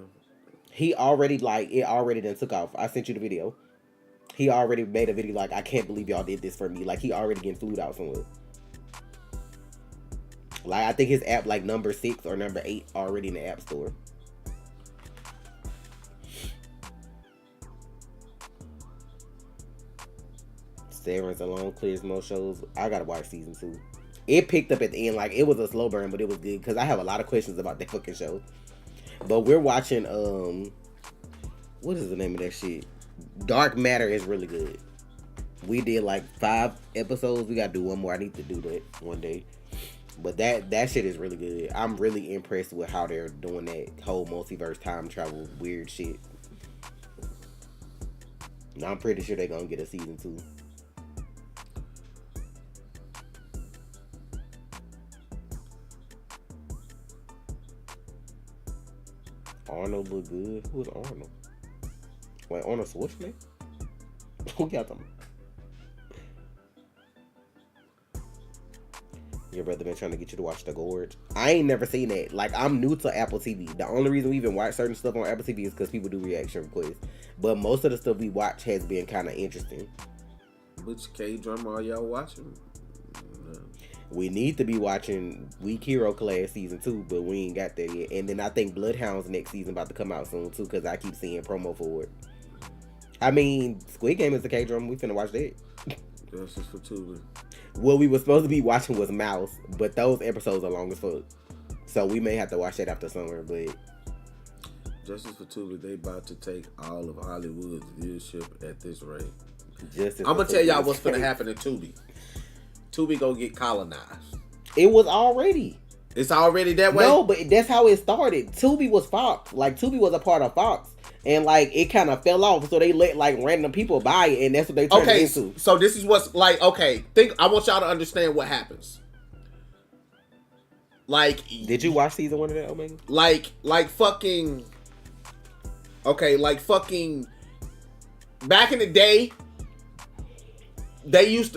S1: He already it already done took off. I sent you the video. He already made a video like, I can't believe y'all did this for me. Like, he already getting food out somewhere. Like, I think his app like number 6 or number 8 already in the app store. Severance alone clears most shows. I gotta watch season 2. It picked up at the end. Like, it was a slow burn, but it was good because I have a lot of questions about that fucking show. But we're watching what is the name of that shit? Dark Matter is really good. We did like 5 episodes. We gotta do one more. I need to do that one day. But that shit is really good. I'm really impressed with how they're doing that whole multiverse time travel weird shit. Now I'm pretty sure they're gonna get a season 2. Arnold look good. Who's Arnold? Wait, Arnold Schwarzenegger? Who got them? Your brother been trying to get you to watch The Gorge. I ain't never seen that. Like, I'm new to Apple TV. The only reason we even watch certain stuff on Apple TV is because people do reaction requests. But most of the stuff we watch has been kind of interesting.
S2: Which K-drama are y'all watching?
S1: We need to be watching Weak Hero Class season 2, but we ain't got that yet. And then I think Bloodhound's next season about to come out soon too, because I keep seeing promo for it. I mean, Squid Game is the K-drama. We finna watch that.
S2: Justice for Tubi.
S1: What we were supposed to be watching was Mouse, but those episodes are long as fuck. So we may have to watch that after summer, but...
S2: Justice for Tubi, they about to take all of Hollywood's viewership at this rate.
S1: I'm
S2: gonna tell y'all what's gonna happen to Tubi. Tubi gonna get colonized.
S1: It was already.
S2: It's already that way?
S1: No, but that's how it started. Tubi was Fox. Like, Tubi was a part of Fox. And, like, it kind of fell off. So they let, like, random people buy it. And that's what they turned it into.
S2: So this is what's, like, okay. I want y'all to understand what happens. Like...
S1: Did you watch season 1 of that, Omega?
S2: Like fucking... Okay, like fucking... Back in the day...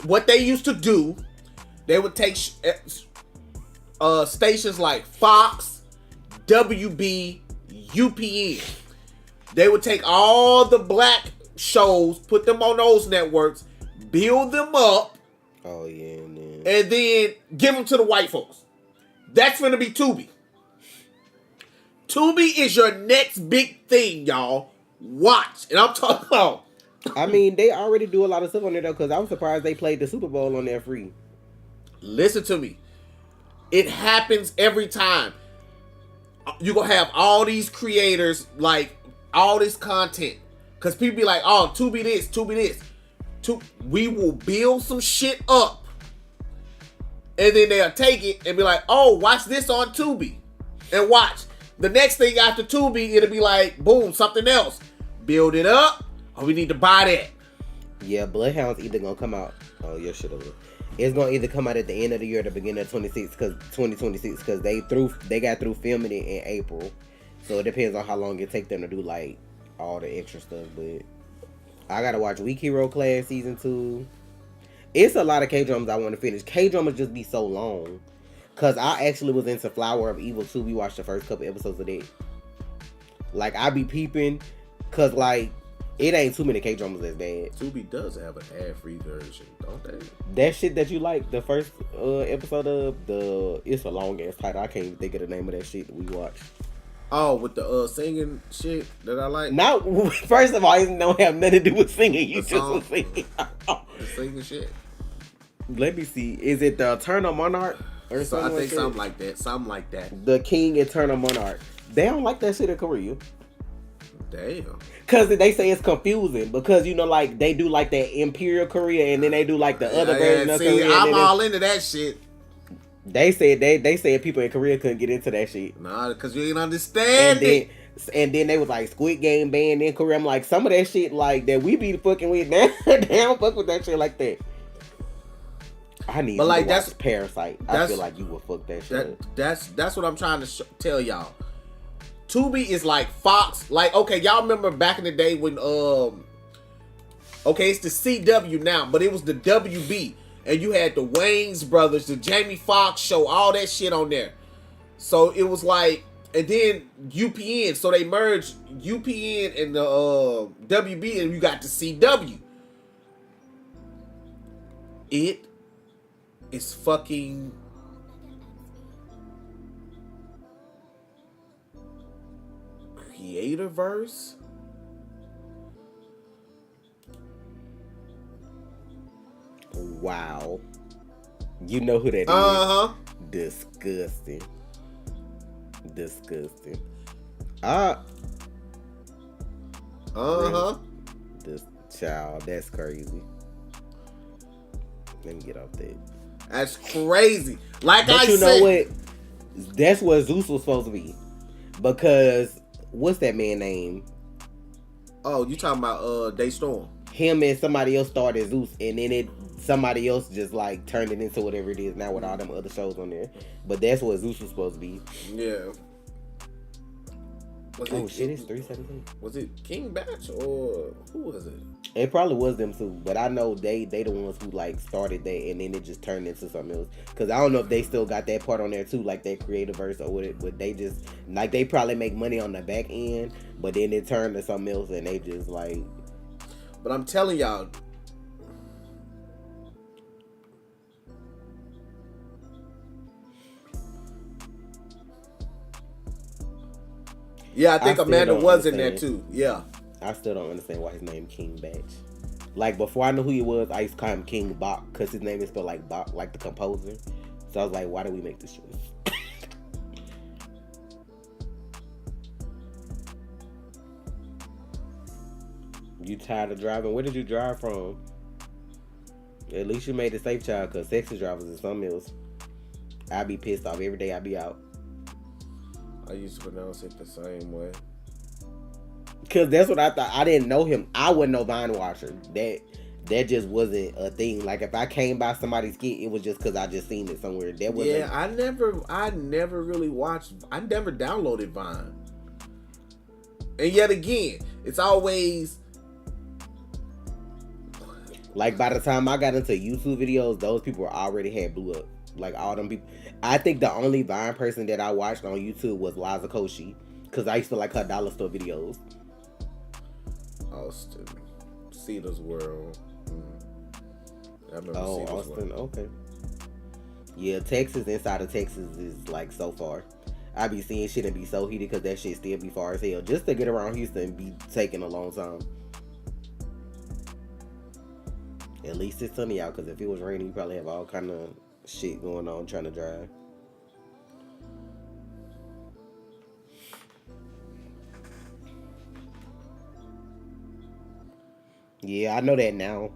S2: What they used to do, they would take stations like Fox, WB, UPN. They would take all the black shows, put them on those networks, build them up.
S1: Oh yeah,
S2: and then give them to the white folks. That's gonna be Tubi. Tubi is your next big thing, y'all. Watch, and I'm talking about.
S1: I mean, they already do a lot of stuff on there, though, because I was surprised they played the Super Bowl on there free.
S2: Listen to me. It happens every time. You're going to have all these creators, like, all this content. Because people be like, oh, Tubi this, Tubi this. We will build some shit up. And then they'll take it and be like, oh, watch this on Tubi. And watch. The next thing after Tubi, it'll be like, boom, something else. Build it up. Oh, we need to buy that.
S1: Yeah, Bloodhound's either gonna come out. Oh, your shit over. It's gonna either come out at the end of the year or the beginning of 2026, because they got through filming it in April. So it depends on how long it take them to do like all the extra stuff. But I gotta watch Weak Hero Class season 2. It's a lot of K-dramas I want to finish. K-dramas just be so long. Cause I actually was into Flower of Evil 2. We watched the first couple episodes of that. Like, I be peeping, cause like, it ain't too many K-dramas that's bad.
S2: Tubi does have an ad-free version, don't they?
S1: That shit that you like, the first episode of, it's a long-ass title. I can't even think of the name of that shit that we watched.
S2: Oh, with the singing shit that I like?
S1: Now, first of all, it don't have nothing to do with singing. You just was singing.
S2: The singing shit.
S1: Let me see. Is it the Eternal Monarch? Or something
S2: I think
S1: like
S2: something like that. Something like that.
S1: The King Eternal Monarch. They don't like that shit in Korea.
S2: Damn.
S1: Cause they say it's confusing because you know, like they do like that Imperial Korea and then they do like the other version of Korea.
S2: I'm all into that shit.
S1: They said people in Korea couldn't get into that shit.
S2: Nah, cause you ain't understand it.
S1: And then they was like Squid Game banned in Korea. I'm like, some of that shit like that we be fucking with. They don't fuck with that shit like that. I need. But like that's Parasite. I feel like you would fuck that shit.
S2: That's what I'm trying to tell y'all. Tubi is like Fox. Like, okay, y'all remember back in the day when okay, it's the CW now, but it was the WB, and you had the Wayans brothers, the Jamie Foxx show, all that shit on there. So it was like, and then UPN. So they merged UPN and the WB, and you got the CW. It is fucking Creatorverse.
S1: Wow. You know who that is?
S2: Uh-huh.
S1: Disgusting.
S2: Uh-huh.
S1: This child, that's crazy. Let me get off that.
S2: That's crazy. Like
S1: but
S2: I
S1: you
S2: said,
S1: know what? That's what Zeus was supposed to be. Because what's that man name?
S2: Oh, you talking about Daystorm?
S1: Him and somebody else started Zeus, and then somebody else just like turned it into whatever it is now with all them other shows on there. But that's what Zeus was supposed to be.
S2: Yeah.
S1: Shit, it's 317.
S2: Was it King Batch or who was it?
S1: It probably was them too, but I know they the ones who like started that, and then it just turned into something else. Cause I don't know if they still got that part on there too, like that Creatorverse or what. But they just like they probably make money on the back end, but then it turned to something else, and they just like.
S2: But I'm telling y'all. Yeah, I think Amanda was in there too. Yeah.
S1: I still don't understand why his name King Batch. Like before I knew who he was, I used to call him King Bach because his name is spelled like Bach, like the composer. So I was like, why did we make this choice? You tired of driving? Where did you drive from? At least you made it safe, child, because sexy drivers is something else. I be pissed off every day I be out.
S2: I used to pronounce it the same way.
S1: Cause that's what I thought. I didn't know him. I wasn't no Vine watcher. That just wasn't a thing. Like if I came by somebody's skit, it was just cause I just seen it somewhere. That wasn't.
S2: Yeah, I never really watched. I never downloaded Vine. And yet again, it's always
S1: like by the time I got into YouTube videos, those people already had blew up. Like all them people. I think the only Vine person that I watched on YouTube was Liza Koshy. Cause I used to like her dollar store videos.
S2: Austin, Cedar's World. I remember
S1: Cedar's Austin. World. Okay. Yeah, Texas, inside of Texas is like so far. I be seeing shit and be so heated because that shit still be far as hell. Just to get around Houston be taking a long time. At least it's sunny out, because if it was raining, you probably have all kind of shit going on trying to drive. Yeah, I know that now.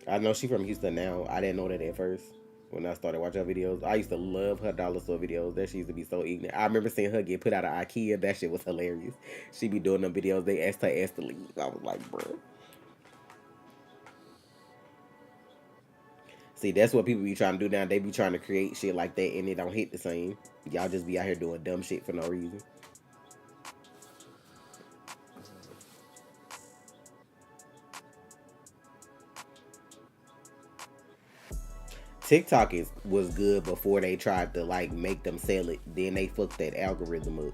S1: I know she from Houston now. I didn't know that at first when I started watching her videos. I used to love her dollar store videos. That she used to be so ignorant. I remember seeing her get put out of IKEA. That shit was hilarious. She be doing them videos. They asked her to leave. I was like, bro. See, that's what people be trying to do now. They be trying to create shit like that and it don't hit the same. Y'all just be out here doing dumb shit for no reason. TikTok was good before they tried to like make them sell it. Then they fucked that algorithm up.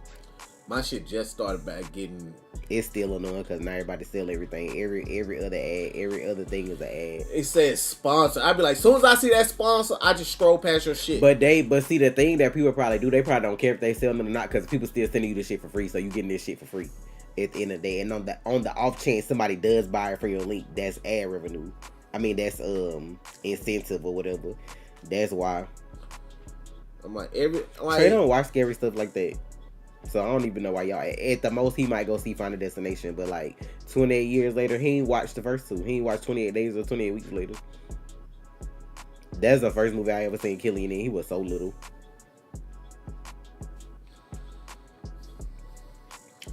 S2: My shit just started back getting.
S1: It's still annoying because now everybody sell everything. Every other ad, every other thing is an ad.
S2: It says sponsor. I be like, as soon as I see that sponsor, I just scroll past your shit.
S1: But see the thing that people probably do, they probably don't care if they sell them or not, because people still sending you the shit for free, so you getting this shit for free at the end of the day. And on the off chance somebody does buy it from your link, that's ad revenue. I mean, that's incentive or whatever. That's why.
S2: I'm like
S1: Trey don't watch scary stuff like that. So I don't even know why y'all. At the most, he might go see Final Destination, but like 28 years later, he ain't watched the first two. He ain't watched 28 Days or 28 Weeks Later. That's the first movie I ever seen Killian in. He was so little.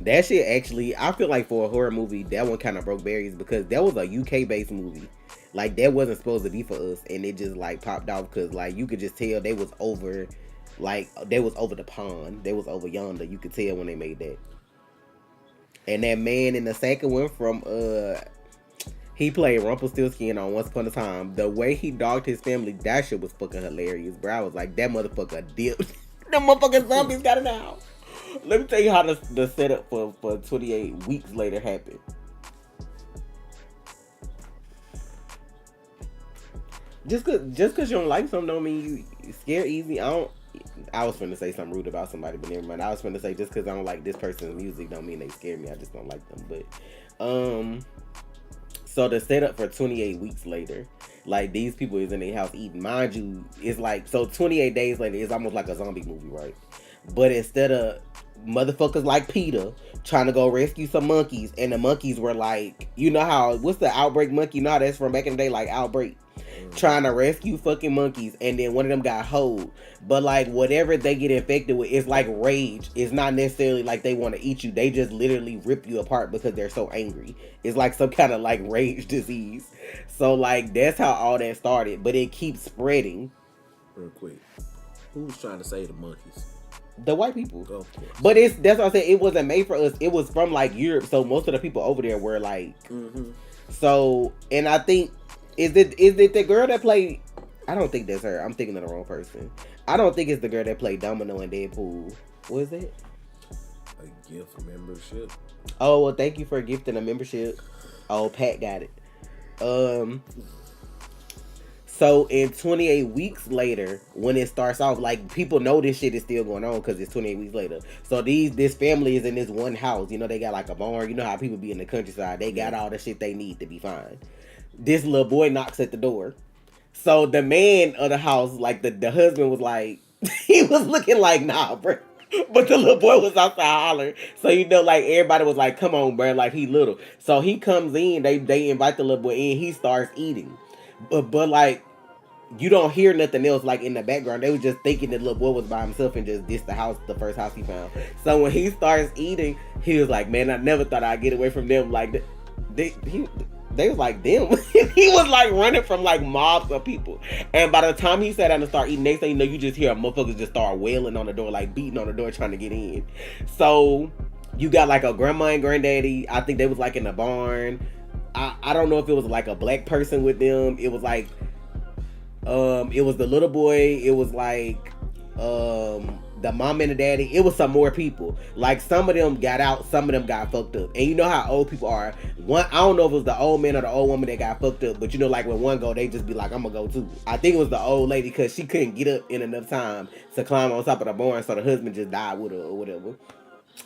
S1: That shit actually, I feel like for a horror movie, that one kind of broke barriers because that was a UK based movie. Like that wasn't supposed to be for us, and it just like popped off because like you could just tell they was over Like they was over the pond, they was over yonder. You could tell when they made that. And that man in the second one from he played Rumpelstiltskin on Once Upon a Time. The way he dogged his family, that shit was fucking hilarious, bro. I was like, that motherfucker dipped. Them motherfucking zombies got it out. Let me tell you how the setup for 28 weeks later happened. Just cause you don't like something don't mean you scare easy. I was finna say something rude about somebody, but never mind. I was finna say just cause I don't like this person's music don't mean they scare me. I just don't like them. But so the setup for 28 weeks later, like these people is in their house eating. Mind you, it's like so 28 days later, it's almost like a zombie movie, right? But instead of motherfuckers like Peter trying to go rescue some monkeys, and the monkeys were like, you know how what's the Outbreak monkey? You know how that's from back in the day, like Outbreak. Trying to rescue fucking monkeys, and then one of them got hold. But like whatever they get infected with, it's like rage. It's not necessarily like they want to eat you. They just literally rip you apart because they're so angry. It's like some kind of like rage disease. So like that's how all that started. But it keeps spreading.
S2: Real quick, who's trying to save the monkeys?
S1: The white people.
S2: Oh,
S1: but that's what I said. It wasn't made for us. It was from like Europe. So most of the people over there were like. So and I think. Is it the girl that played? I don't think that's her. I'm thinking of the wrong person. I don't think it's the girl that played Domino in Deadpool. What is it?
S2: A gift membership.
S1: Oh, well, thank you for gifting a membership. Oh, Pat got it. So in 28 weeks later, when it starts off, like people know this shit is still going on because it's 28 weeks later. So this family is in this one house. You know, they got like a barn. You know how people be in the countryside. They got all the shit they need to be fine. This little boy knocks at the door. So the man of the house, like the husband was like, he was looking like, nah, bro. But the little boy was outside hollering. So, you know, like everybody was like, come on, bro. Like he little. So he comes in, they invite the little boy in, he starts eating. But like, you don't hear nothing else like in the background. They was just thinking the little boy was by himself and just this the first house he found. So when he starts eating, he was like, man, I never thought I'd get away from them. Like, they was like, damn. He was like running from like mobs of people. And by the time he sat down and started eating, next thing you know, you just hear a motherfuckers just start wailing on the door, like beating on the door trying to get in. So you got like a grandma and granddaddy. I think they was like in the barn. I don't know if it was like a black person with them. It was like it was the little boy. It was like the mom and the daddy. It was some more people. Like some of them got out, some of them got fucked up. And you know how old people are. I don't know if it was the old man or the old woman that got fucked up, but you know, like when one go, they just be like, I'm gonna go too. I think it was the old lady because she couldn't get up in enough time to climb on top of the barn, so the husband just died with her or whatever.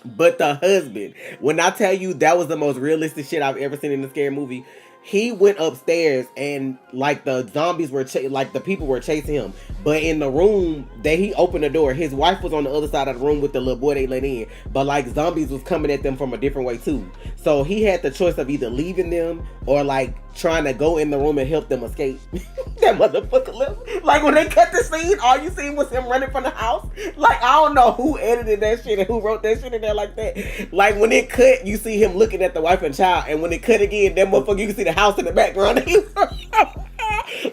S1: But the husband, when I tell you that was the most realistic shit I've ever seen in a scary movie, he went upstairs and like the zombies were like the people were chasing him. But in the room that he opened the door, his wife was on the other side of the room with the little boy they let in. But like zombies was coming at them from a different way too. So he had the choice of either leaving them or like trying to go in the room and help them escape. That motherfucker left. Like when they cut the scene, all you seen was him running from the house. Like I don't know who edited that shit and who wrote that shit in there like that. Like when it cut, you see him looking at the wife and child, and when it cut again, that motherfucker, you can see the house in the background.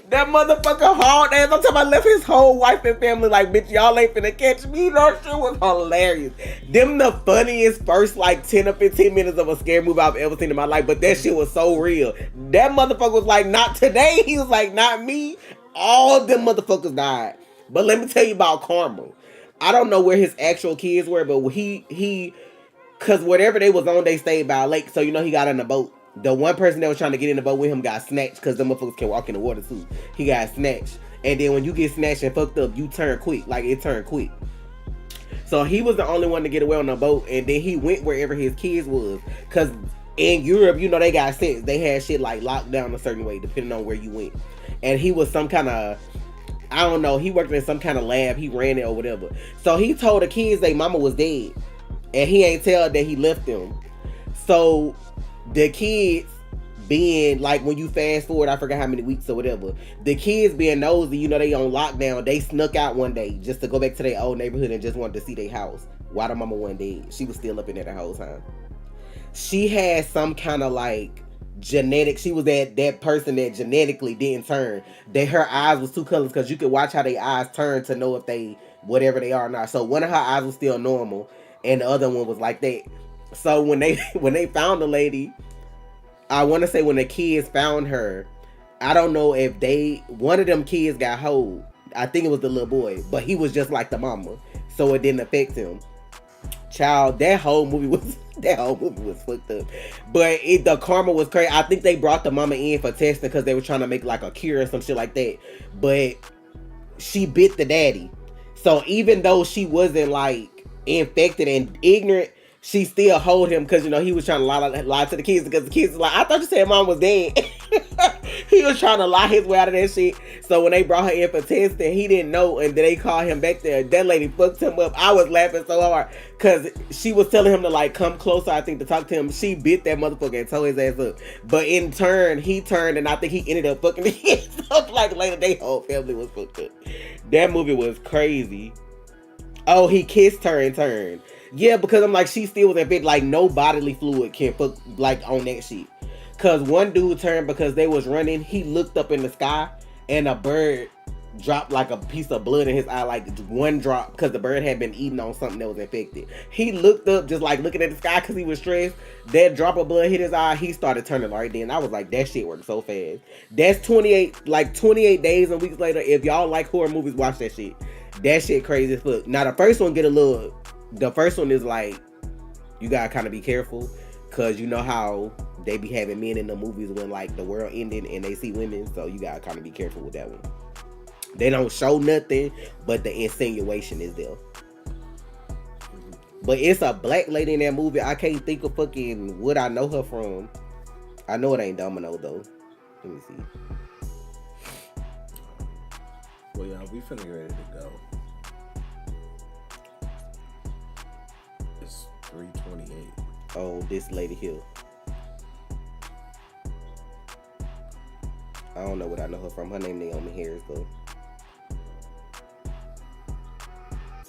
S1: That motherfucker hauled ass. I'm talking about left his whole wife and family like, bitch, y'all ain't finna catch me. That shit was hilarious. Them the funniest first like 10 or 15 minutes of a scary movie I've ever seen in my life, but that shit was so real. That motherfucker was like, not today. He was like, not me. All them motherfuckers died. But let me tell you about Karma. I don't know where his actual kids were, but he cause whatever they was on, they stayed by a lake. So you know he got on the boat. The one person that was trying to get in the boat with him got snatched because the motherfuckers can walk in the water too. He got snatched. And then when you get snatched and fucked up, you turn quick. Like it turned quick. So he was the only one to get away on the boat. And then he went wherever his kids was. Because in Europe, you know, they got sense. They had shit like locked down a certain way depending on where you went. And he was some kind of, I don't know, he worked in some kind of lab. He ran it or whatever. So he told the kids their mama was dead. And he ain't tell that he left them. So the kids being like, when you fast forward, I forgot how many weeks or whatever, the kids being nosy, you know, they on lockdown, they snuck out one day just to go back to their old neighborhood and just wanted to see their house while the mama wasn't dead. She was still up in there the whole time. She had some kind of like She was that person that genetically didn't turn. That her eyes was two colors because you could watch how their eyes turn to know if they whatever they are or not. So one of her eyes was still normal, and the other one was like that. So when they when they found the lady, I want to say when the kids found her, I don't know if one of them kids got hold. I think it was the little boy, but he was just like the mama, so it didn't affect him. Child, that whole movie was fucked up. But the karma was crazy. I think they brought the mama in for testing because they were trying to make like a cure or some shit like that. But she bit the daddy. So even though she wasn't like infected and ignorant, she still hold him because he was trying to lie to the kids because the kids was like, I thought you said mom was dead. He was trying to lie his way out of that shit. So when they brought her in for testing, he didn't know, and then they called him back there. That lady fucked him up. I was laughing so hard because she was telling him to like come closer, I think, to talk to him. She bit that motherfucker and tore his ass up. But in turn, he turned, and I think he ended up fucking the kids up. Like later, their whole family was fucked up. That movie was crazy. Oh, he kissed her and turned. Yeah, because I'm like, she still was a bit like no bodily fluid can fuck like on that shit. Cause one dude turned because they was running. He looked up in the sky and a bird dropped like a piece of blood in his eye, like one drop, because the bird had been eating on something that was infected. He looked up just like looking at the sky because he was stressed. That drop of blood hit his eye. He started turning right then. I was like, that shit worked so fast. That's 28 days and weeks later. If y'all like horror movies, watch that shit. That shit crazy as fuck. Now the first one the first one is like, you gotta kind of be careful because you know how they be having men in the movies when like the world ended and they see women, so you gotta kind of be careful with that one. They don't show nothing, but the insinuation is there. But it's a black lady in that movie. I can't think of fucking what I know her from. I know it ain't Domino though. Let me see.
S2: Well, yeah, we finna get ready to go. It's 3:28.
S1: Oh, this lady here. I don't know what I know her from. Her name Naomi Harris though.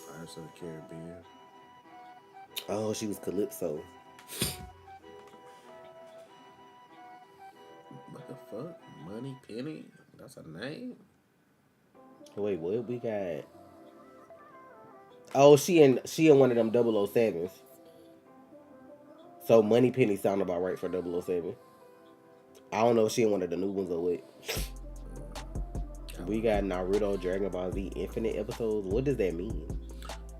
S2: Pirates of the Caribbean.
S1: Oh, she was Calypso.
S2: What the fuck? Money Penny? That's a name?
S1: Wait, what we got? Oh, she in one of them 007s. So Money Penny sound about right for 007. I don't know if she in one of the new ones or what. We got Naruto Dragon Ball Z Infinite episodes. What does that mean?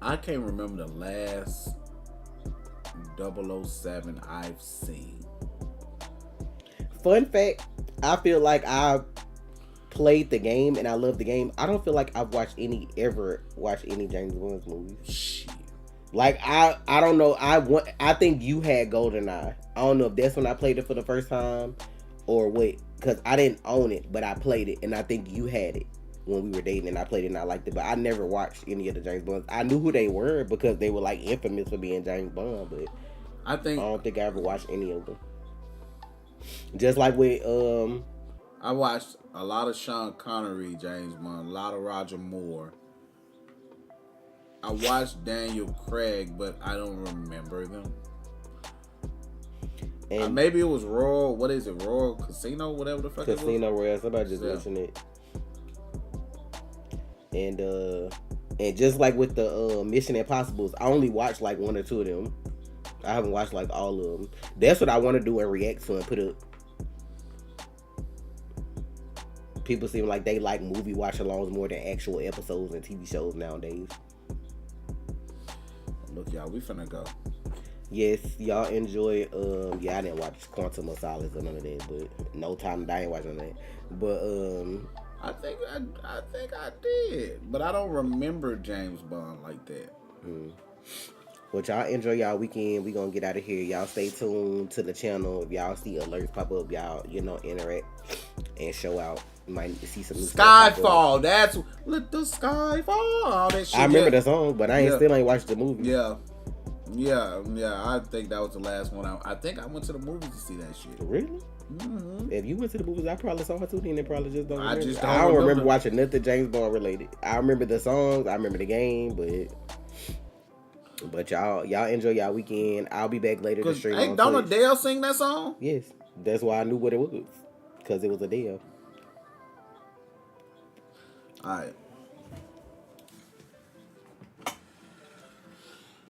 S2: I can't remember the last 007 I've seen.
S1: Fun fact, I feel like I played the game and I love the game. I don't feel like I've ever watched any James Bond movies.
S2: Shit.
S1: Like I don't know. I think you had GoldenEye. I don't know if that's when I played it for the first time or what, because I didn't own it, but I played it, and I think you had it when we were dating, and I played it and I liked it. But I never watched any of the James Bonds. I knew who they were because they were like infamous for being James Bond, but I don't think I ever watched any of them. Just like with
S2: I watched a lot of Sean Connery James Bond, a lot of Roger Moore. I watched Daniel Craig, but I don't remember them. And maybe it was Royal. What is it? Royal Casino, whatever the fuck it was.
S1: Casino Royale. Somebody just mentioned it. And just like with the Mission Impossibles, I only watched like one or two of them. I haven't watched like all of them. That's what I want to do and react to and put up. People seem like they like movie watch-alongs more than actual episodes and TV shows nowadays.
S2: Look, y'all, we finna go.
S1: Yes, y'all enjoy. I didn't watch Quantum of Solace or none of that, but No Time to Die, I ain't watching that. But
S2: I think I did, but I don't remember James Bond like that.
S1: Well, y'all enjoy y'all weekend. We gonna get out of here. Y'all stay tuned to the channel. If y'all see alerts pop up, y'all interact and show out. You might see some new
S2: Skyfall. That's let the sky fall. All that shit.
S1: I remember the song, but I still ain't watched the movie.
S2: Yeah. I think that was the last one. I think I went to the movies to see that shit.
S1: Really? Mm-hmm. If you went to the movies, I probably saw it too. Then probably just don't remember.
S2: I
S1: don't remember watching nothing James Bond related. I remember the songs. I remember the game, but y'all enjoy y'all weekend. I'll be back later to stream.
S2: Ain't Donna Dale sing that song?
S1: Yes. That's why I knew what it was, because it was a deal.
S2: All right.